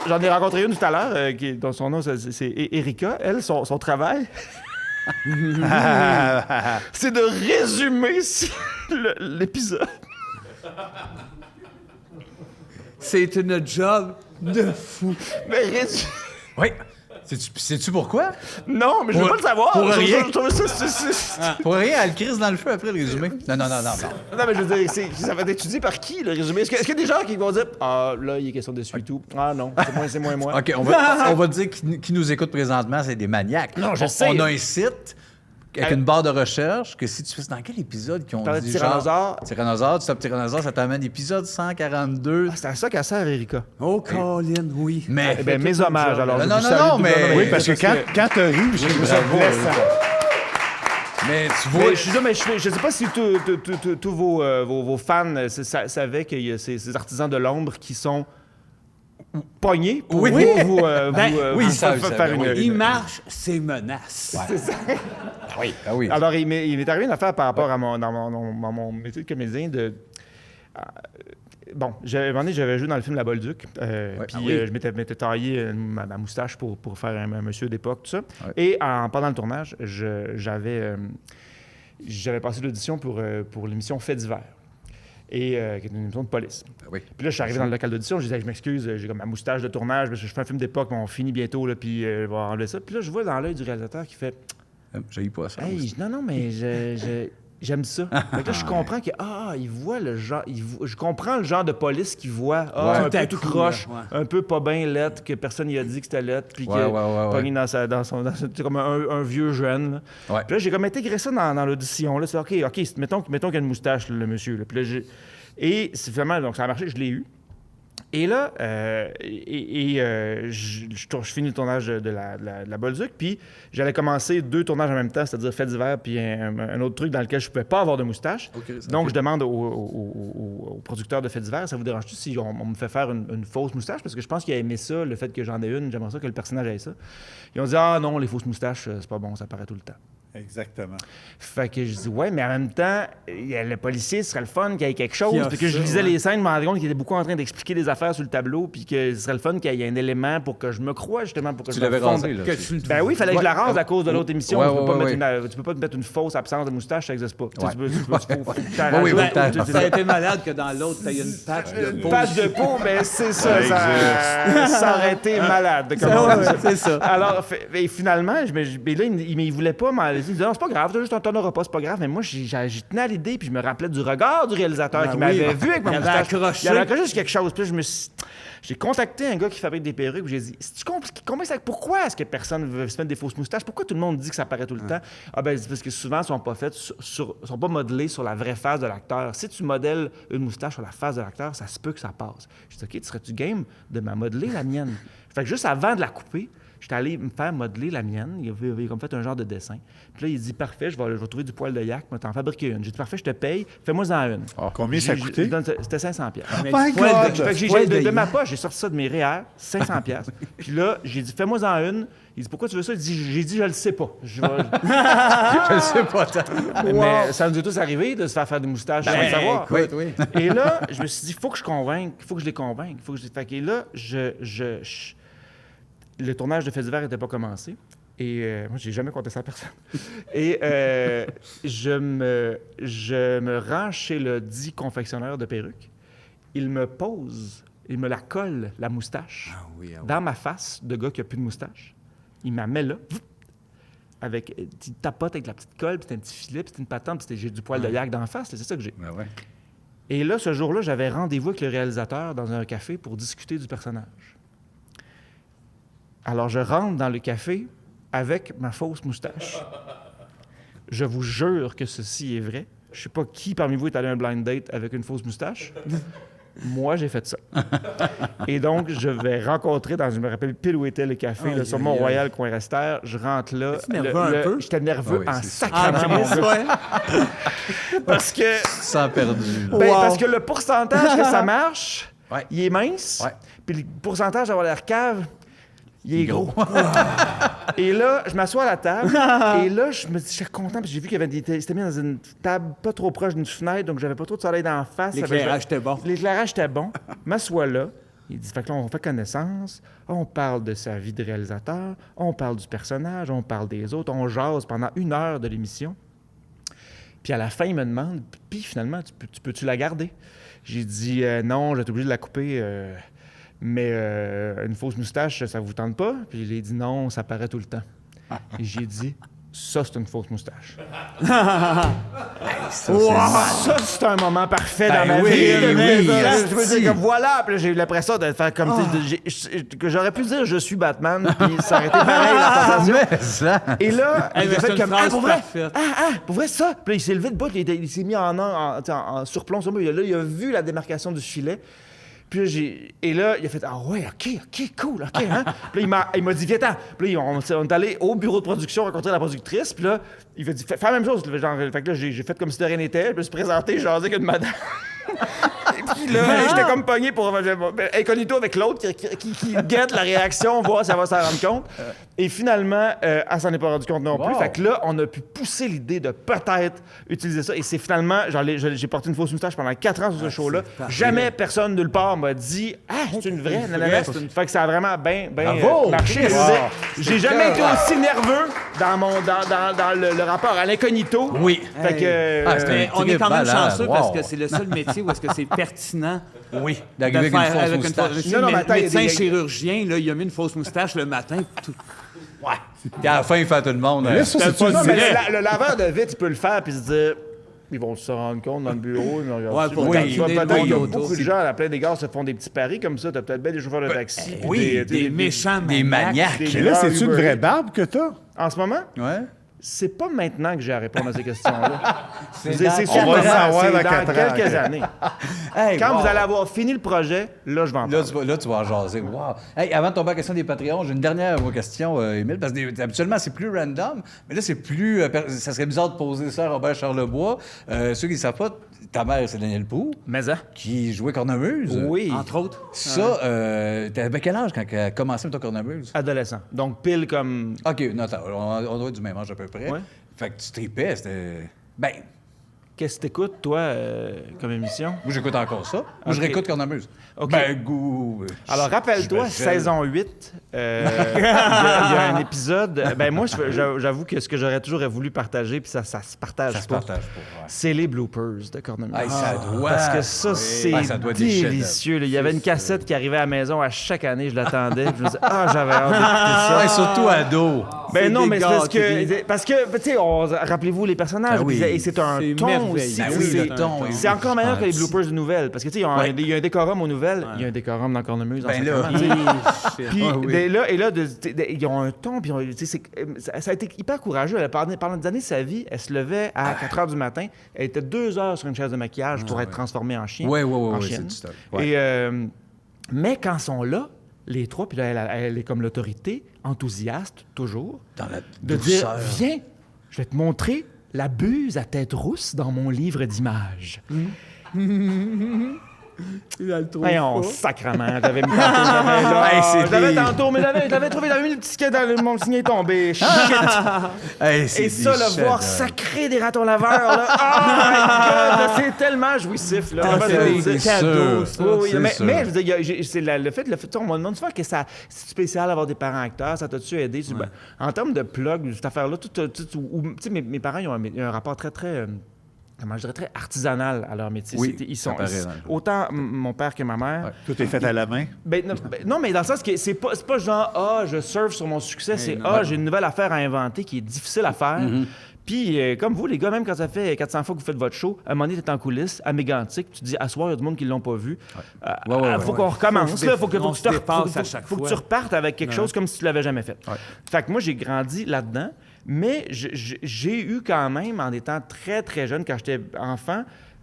j'en ai rencontré une tout à l'heure, dont son nom, c'est Erika. Elle, son travail, c'est de résumer l'épisode. C'est une job de fou. Mais Oui. Sais-tu pourquoi? Non, mais je veux pas le savoir. pour rien. Je trouve ça, Pour rien, elle crise dans le feu après le résumé. Non. Non, mais je veux dire, ça va être étudié par qui, le résumé? Est-ce qu'il y a des gens qui vont dire « Ah, là, il est question d'essuie-tout. Ah non, c'est moins moi. » OK, on va dire qui nous écoute présentement, c'est des maniaques. Non, je sais. On a un site avec une barre de recherche que si tu fais... Dans quel épisode qu'ils ont Parlais de dit Tyrannosaure. Tyrannosaure, tu tapes Tyrannosaure, ça t'amène épisode 142. C'est à ça qu'elle sert, Erika. Oh, Colin, oui. Mais... Eh bien, mes hommages, alors. Non, je non, vous salue non, tout mais- bonnement. Oui, parce que quand tu ris, je trouve ça blessant. Mais tu vois... Mais je sais pas si tous vos fans savaient qu'il y a ces artisans de l'ombre qui sont pognés pour Oui. vous oui, ils savent, faire une... Il marche ses menaces. Ah oui. Alors, il m'est arrivé une affaire par rapport à mon métier de comédien de... Bon, à un moment donné, j'avais joué dans le film La Bolduc. Puis je m'étais taillé ma moustache pour faire un monsieur d'époque, tout ça. Ouais. Et pendant le tournage, j'avais passé l'audition pour l'émission Fait divers. Et qui est une émission de police. Oui. Puis là, je suis arrivé dans le local d'audition, je disais, je m'excuse, j'ai comme ma moustache de tournage, parce que je fais un film d'époque, mais on finit bientôt, là, puis on va enlever ça. Puis là, je vois dans l'œil du réalisateur qui fait J'ai eu pas ça. hey, non, mais j'aime ça. Fait que là, je comprends que, il voit le genre, je comprends le genre de police qu'il voit, un Tout à peu tout coup, croche, là, un peu pas bien lettre, que personne n'y a dit que c'était lettre, puis Ouais. pogné dans son c'est comme un vieux jeune. Là. Ouais. Puis là, j'ai comme intégré ça dans l'audition. Là, c'est OK, mettons qu'il a une moustache, là, le monsieur. Là. Puis là, et c'est finalement, donc ça a marché, je l'ai eu. Et là, je finis le tournage de la Bolduc, puis j'allais commencer 2 tournages en même temps, c'est-à-dire Fait divers, puis un autre truc dans lequel je ne pouvais pas avoir de moustache. Donc, je demande au producteur de Fait divers, ça vous dérange-tu si on me fait faire une fausse moustache? Parce que je pense qu'il a aimé ça, le fait que j'en ai une, j'aimerais ça que le personnage ait ça. Ils ont dit, non, les fausses moustaches, c'est pas bon, ça paraît tout le temps. Exactement. Fait que je dis, ouais, mais en même temps, le policier, ce serait le fun qu'il y ait quelque chose. Qu'il y a Puis que je ça, lisais ouais. les scènes, je me rendais compte qu'il était beaucoup en train d'expliquer des affaires sur le tableau, puis que ce serait le fun qu'il y ait un élément pour que je me croie, justement, pour que Tu je me l'avais fonde. rasé, là. Que tu le Ben oui, il fallait que je la rase à cause de l'autre émission. Ouais, tu, peux pas ouais, mettre tu peux pas te mettre une fausse absence de moustache, ça n'existe pas. Tu sais, Ouais. faut que t'en Oui, oui, rajoutes, oui, ou tu- Ça a été malade que dans l'autre, t'as une patch de peau. Patch de peau, ben c'est ça, ça aurait été malade. Comme on dit. C'est ça. Alors, et finalement, mais là, il voulait pas m'en laisser. Il disait, non, c'est pas grave, juste t'en auras pas, c'est pas grave. Mais moi, j'ai tenu à l'idée, puis je me rappelais du regard du réalisateur qui m'avait vu avec ma Il avait moustache. accroché. Il avait accroché sur quelque chose. Puis là, j'ai contacté un gars qui fabrique des perruques, puis j'ai dit, pourquoi est-ce que personne veut se mettre des fausses moustaches? Pourquoi tout le monde dit que ça paraît tout le temps? Ah ben, c'est parce que souvent, ils sont pas faites sont pas modelés sur la vraie face de l'acteur. Si tu modèles une moustache sur la face de l'acteur, ça se peut que ça passe. J'ai dit, OK, tu serais-tu game de me modeler la mienne? Fait que juste avant de la couper, j'étais allé me faire modeler la mienne. Il avait comme fait un genre de dessin. Puis là, il dit, parfait, je vais trouver du poil de yak, mais t'en fabriquer une. J'ai dit, parfait, je te paye, fais-moi-en une. Combien ça a coûté? C'était 500$. My God! Fait que de ma poche, j'ai sorti ça de mes REER, 500$. Puis là, j'ai dit, fais-moi-en une. Il dit, pourquoi tu veux ça? J'ai dit, je le sais pas. Je le sais pas tant. Mais ça nous est tous arrivé de se faire des moustaches sans le savoir. Oui, oui. Et là, je me suis dit, il faut que je les convainque. Fait que là, le tournage de Fait d'hiver n'était pas commencé. Et moi, j'ai jamais compté ça à personne. Et je me rends chez le dit confectionneur de perruques. Il me la colle, la moustache, dans ma face de gars qui n'a plus de moustache. Il m'a met là, avec une petite tapote avec la petite colle, puis c'était un petit filet, puis c'était une patente, puis j'ai du poil de yak d'en face. C'est ça que j'ai. Ben ouais. Et là, ce jour-là, j'avais rendez-vous avec le réalisateur dans un café pour discuter du personnage. Alors, je rentre dans le café avec ma fausse moustache. Je vous jure que ceci est vrai. Je ne sais pas qui parmi vous est allé à un blind date avec une fausse moustache. Moi, j'ai fait ça. Et donc, je vais rencontrer je me rappelle pile où était le café, là, sur Mont-Royal, coin Restère. Je rentre là. T'es nerveux un peu? J'étais nerveux Ah oui, en c'est sacrament, mon gars. Parce que... Sans perdu. Parce que le pourcentage que ça marche, Ouais. il est mince. Ouais. Puis le pourcentage d'avoir l'air cave, il est gros. Et là, je m'assois à la table. Et là, je me dis, j'étais content parce que j'ai vu qu'il y avait c'était mis dans une table pas trop proche d'une fenêtre, donc j'avais pas trop de soleil dans la face. L'éclairage était bon. L'éclairage était bon. M'assois là. Il dit, fait que là, on fait connaissance, on parle de sa vie de réalisateur, on parle du personnage, on parle des autres, on jase pendant 1 heure de l'émission. Puis à la fin, il me demande, puis finalement, tu peux-tu la garder? J'ai dit, non, j'ai été obligé de la couper. Mais une fausse moustache, ça vous tente pas? Puis il a dit non, ça paraît tout le temps. Et j'ai dit, ça, c'est une fausse moustache. Ça, c'est un moment parfait dans ma vie. Je veux dire, comme voilà, puis là, j'ai eu l'impression de faire comme que j'aurais pu dire je suis Batman, puis ça aurait été pareil la sensation. Et là, il a fait comme pour vrai, pour vrai ça. Puis là, il s'est levé de bas, il s'est mis en surplomb sur moi. Là, il a vu la démarcation du filet. Puis là, il a fait « Ah ouais, OK, cool, OK, hein? » Puis là, il m'a dit « Viens-t'en. » Puis là, on est allé au bureau de production rencontrer la productrice. Puis là, il m'a dit « Fais la même chose. » Genre, fait que là, j'ai fait comme si de rien n'était. Puis je me suis présenté, j'ai jasé avec une madame. Et puis là, j'étais comme pogné pour incognito avec l'autre qui guette la réaction, voir si elle va s'en rendre compte. Et finalement, elle s'en est pas rendu compte non plus. Fait que là, on a pu pousser l'idée de peut-être utiliser ça. Et c'est finalement, j'ai porté une fausse moustache pendant 4 ans sur ce show-là. Jamais personne nulle part m'a dit « Ah, c'est une vraie? » Fait que ça a vraiment bien marché. J'ai jamais été aussi nerveux dans le rapport à l'incognito. Oui. Fait que... Mais on est quand même malade. chanceux parce que c'est le seul métier où est-ce que c'est pertinent Oui. de D'arriver faire avec une fausse moustache. Le mais attends, il y a médecin des- chirurgien, là, il a mis une fausse moustache le matin. Tout. Puis à la fin, il fait à tout le monde. Là, ça, c'est Non, une mais vraie. le laveur de vitre, il peut le faire puis se dire... Ils vont se rendre compte dans le bureau. Ils vont regarder Ouais, ça. pour Quand taquiner tu vas le peut-être que monde beaucoup autour. de gens à plein d'égards se font des petits paris comme ça. T'as peut-être bien des chauffeurs de taxi. puis Oui, des méchants Des maniaques. des Mais là, c'est-tu une Uber vraie Eats. barbe que t'as? En ce moment, Ouais. c'est pas maintenant que j'ai à répondre à ces questions-là. C'est dans- c'est on va le savoir c'est dans dans 4 ans. quelques années. Hey, Quand wow. vous allez avoir fini le projet, là, je vais en parler. Là, tu vas en jaser. Wow. Hey, avant de tomber à la question des Patreons, j'ai une dernière question, Émile, parce que habituellement, c'est plus random, mais là, c'est plus... ça serait bizarre de poser ça à Robert Charlebois. Ceux qui ne savent pas, ta mère, c'est Daniel Pou, Mais ça? qui jouait Cornemuse. Oui. Entre autres. Ça, t'avais quel âge quand tu as commencé avec ton Cornemuse? Adolescent. Donc, pile comme... OK, non, attends, on doit être du même âge à peu près. Ouais. Fait que tu tripais, c'était... Ben, Qu'est-ce que t'écoutes, toi, comme émission? moi, j'écoute encore ça. Moi, je Ok. réécoute Cornemuse. Ok. Ben, goût... Alors, rappelle-toi, je- saison 8, il y a un épisode... Ben moi, j'avoue que ce que j'aurais toujours voulu partager, puis ça se partage Ça se pas, partage pas, ouais. c'est les bloopers de Cornemuse. Hey, ça doit... Parce que ça, c'est Ah, ça doit être des délicieux. là. Il y avait une cassette qui arrivait à la maison à chaque année, je l'attendais. Je me disais, j'avais hâte d'écouter ça. Ouais, surtout ado. Ben C'est non, des mais c'est gâteries. parce que, tu sais, rappelez-vous les personnages, Ben oui. et c'est un C'est ton merveilleux. aussi. Ben tu oui, sais, le ton, c'est encore meilleur que les bloopers de nouvelles. Parce que, tu sais, il y a un décorum aux nouvelles, il y a un décorum dans Cornemuse. Ben là. Puis Ah oui. ils ont un ton, puis tu sais, ça a été hyper courageux. Pendant des années de sa vie, elle se levait à 4 h du matin, elle était 2 heures sur une chaise de maquillage pour être transformée en chien. Ouais, en c'est chienne. du stock. Ouais. Et, mais quand ils sont là, les trois, puis là, elle est comme l'autorité, enthousiaste, toujours, Dans la de douceur. dire, viens, je vais te montrer la buse à tête rousse dans mon livre d'images. Voyons, sacrement, j'avais mis tantôt, Hey, c'est j'avais des- tantôt, mais j'avais trouvé, j'avais mis le petit ticket dans mon signet est tombé. Shit. Hey, c'est Et ça, des le voir chefs-d'œuvre. sacrer des ratons laveurs, là, oh my God, là, c'est tellement jouissif. Là. c'est cadeaux, sûr, oui, c'est mais sûr. je veux dire, c'est le fait, on me demande souvent que c'est spécial d'avoir des parents acteurs, ça t'a-tu aidé? Ben, en termes de plug, cette affaire-là, tu sais, mes parents, ils ont un rapport très, très... comment je dirais, très artisanal à leur métier. Oui, Ils ça sont paraît dans le fond. autant mon père que ma mère. Ouais. Tout est fait à la main. Non, mais dans le sens que c'est pas genre, je surfe sur mon succès, c'est j'ai une nouvelle affaire à inventer qui est difficile à faire. Puis, comme vous, les gars, même quand ça fait 400 fois que vous faites votre show, à un moment donné, t'es en coulisses, à Mégantic, tu te dis, à soir, il y a du monde qui l'ont pas vu. Faut qu'on recommence, là. Faut que On se dépasse à chaque faut que fois. tu repartes avec quelque chose comme si tu l'avais jamais fait. Fait que moi, j'ai grandi là-dedans, mais j'ai eu quand même, en étant très, très jeune, quand j'étais enfant,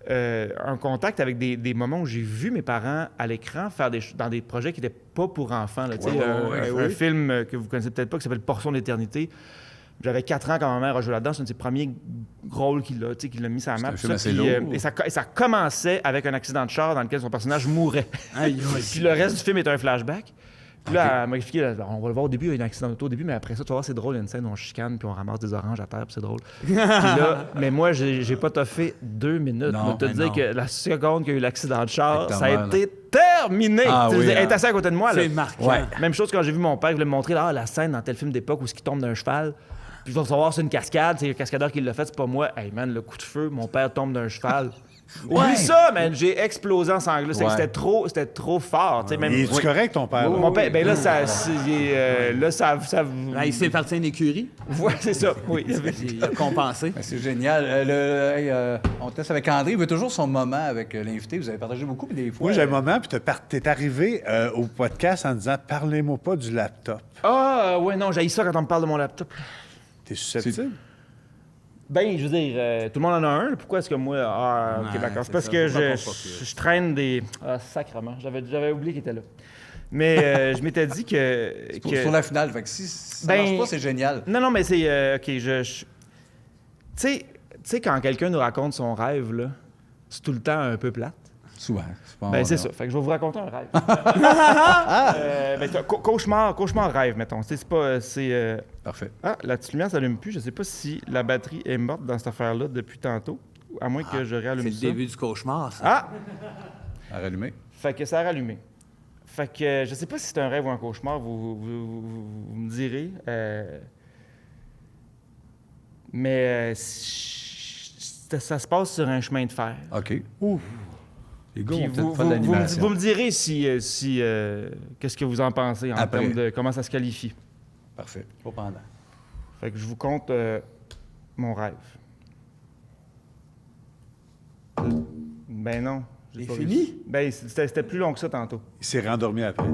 un contact avec des moments où j'ai vu mes parents à l'écran faire dans des projets qui n'étaient pas pour enfants. Là, tu sais, un film que vous connaissez peut-être pas qui s'appelle Portion d'éternité. J'avais 4 ans quand ma mère a joué là-dedans. C'est un de ses premiers rôles qu'il a mis sur la map. un film ça, assez puis, lourd. et ça commençait avec un accident de char dans lequel son personnage mourait. Puis le reste du film est un flashback. Puis là, elle m'a expliqué, là, on va le voir au début, il y a un accident d'auto au début, mais après ça, tu vas voir, c'est drôle, il y a une scène où on chicane, puis on ramasse des oranges à terre, puis c'est drôle. Puis là, mais moi, j'ai pas toffé 2 minutes. Non, Je vais te mais dire non. que la seconde qu'il y a eu l'accident de char, Avec ta ça a mère, été terminé. Ah Tu sais, oui, elle est hein. assise à côté de moi. Là. C'est marquant. Ouais. Même chose quand j'ai vu mon père, il voulait me montrer la scène dans tel film d'époque où il tombe d'un cheval. Puis je vais savoir, c'est une cascade, c'est le cascadeur qui l'a fait, c'est pas moi. Hey man, le coup de feu, mon père tombe d'un cheval. Oublie ça, man, j'ai explosé en sanglots. Ouais. C'était trop fort. tu sais, Même, Il est-tu correct, ton père? là? Mon père, ben là, ça. Il s'est parti une écurie. Ouais, c'est ça, oui. Il a compensé. Ben, c'est génial. On teste avec André. Il veut toujours son moment avec l'invité. Vous avez partagé beaucoup, puis des fois... Moi, j'ai un moment, puis t'es arrivé au podcast en disant « Parlez-moi pas du laptop Ouais, non, j'ai ça quand on me parle de mon laptop. ». T'es susceptible? Ben, je veux dire, tout le monde en a un. Pourquoi est-ce que moi... OK, Ouais, d'accord. c'est C'est parce ça. que Faut pas focus. je traîne des... sacrement. J'avais oublié qu'il était là. Mais je m'étais dit que... Sur la finale. Fait que si ça Ben, marche pas, c'est génial. Non, mais c'est... OK, tu sais, quand quelqu'un nous raconte son rêve, là, c'est tout le temps un peu plate. Souvent. Ben, c'est ça. Fait que je vais vous raconter un rêve. Cauchemar, rêve, mettons. C'est pas... Parfait. La petite lumière s'allume plus. Je sais pas si la batterie est morte dans cette affaire-là depuis tantôt. À moins que je réallume C'est ça. le début du cauchemar, ça. À rallumer. Fait que ça a rallumé. Fait que je sais pas si c'est un rêve ou un cauchemar, vous me direz. Mais ça se passe sur un chemin de fer. OK. Les gars Puis ont peut-être pas de vous l'animation. me direz si qu'est-ce que vous en pensez en Après. termes de comment ça se qualifie. Parfait. Pas pendant. Fait que je vous compte mon rêve. Ben non. j'ai pas fini? réussi. Ben c'était plus long que ça tantôt. Il s'est rendormi après.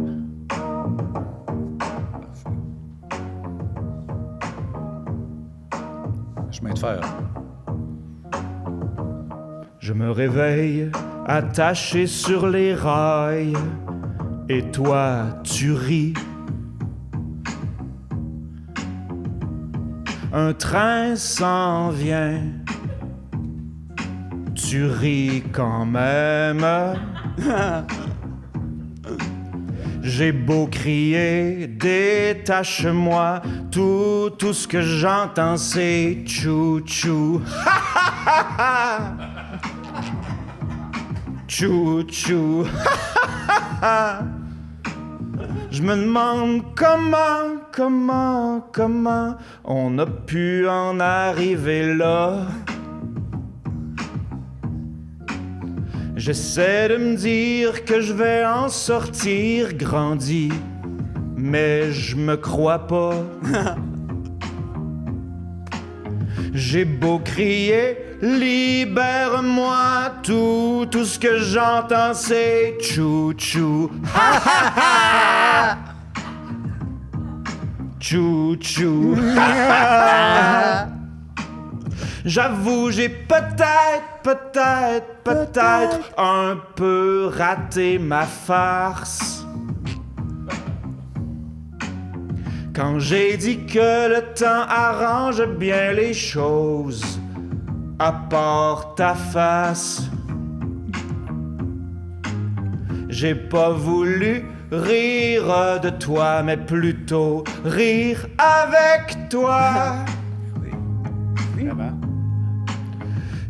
Chemin de fer. Je me réveille attaché sur les rails et toi tu ris. Un train s'en vient, tu ris quand même. J'ai beau crier, détache-moi, tout ce que j'entends c'est chou-chou. Chou-chou. Je me demande comment on a pu en arriver là. J'essaie de me dire que je vais en sortir grandi, mais je me crois pas. J'ai beau crier, libère-moi, tout ce que j'entends c'est chou-chou. Chou-chou. J'avoue, j'ai peut-être un peu raté ma farce. Quand j'ai dit que le temps arrange bien les choses, à part ta face. J'ai pas voulu rire de toi, mais plutôt rire avec toi.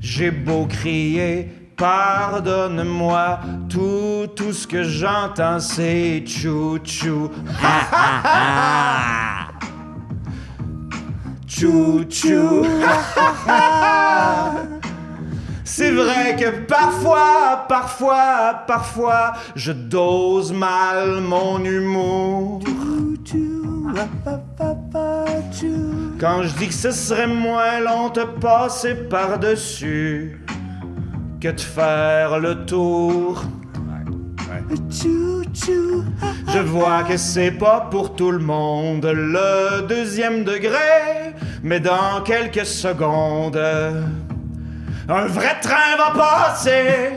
J'ai beau crier, pardonne-moi, tout ce que j'entends c'est chou-chou. Chou-chou. C'est vrai que parfois, je dose mal mon humour. Quand je dis que ce serait moins long de passer par-dessus que de faire le tour. Je vois que c'est pas pour tout le monde le deuxième degré, mais dans quelques secondes, un vrai train va passer.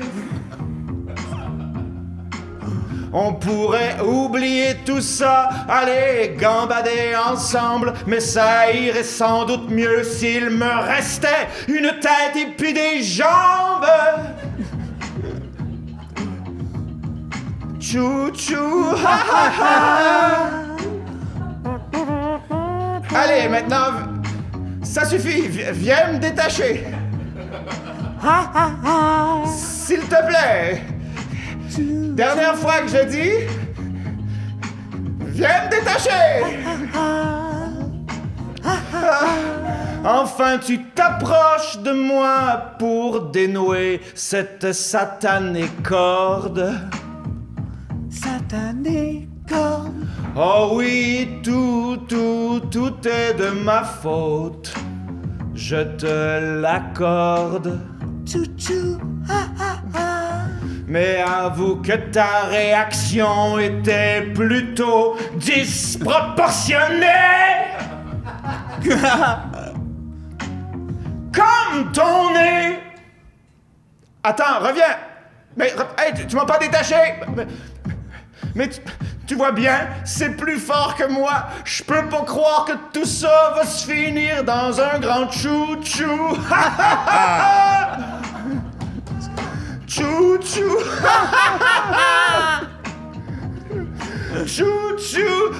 On pourrait oublier tout ça, aller gambader ensemble, mais ça irait sans doute mieux s'il me restait une tête et puis des jambes. Chou-chou, ha ha ha. Allez, maintenant, ça suffit, viens me détacher. S'il te plaît. Dernière fois que je dis, viens me détacher. Enfin, tu t'approches de moi pour dénouer cette satanée corde. Satanée corde. Oh oui, tout est de ma faute. Je te l'accorde. Chou-chou, mais avoue que ta réaction était plutôt disproportionnée. Comme ton nez. Attends, reviens. Mais hey, tu m'as pas détaché. Mais tu vois bien, c'est plus fort que moi. Je peux pas croire que tout ça va se finir dans un grand chou-chou. Chou-chou. Chou-chou.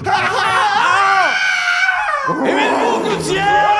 Émile Bourgoutier!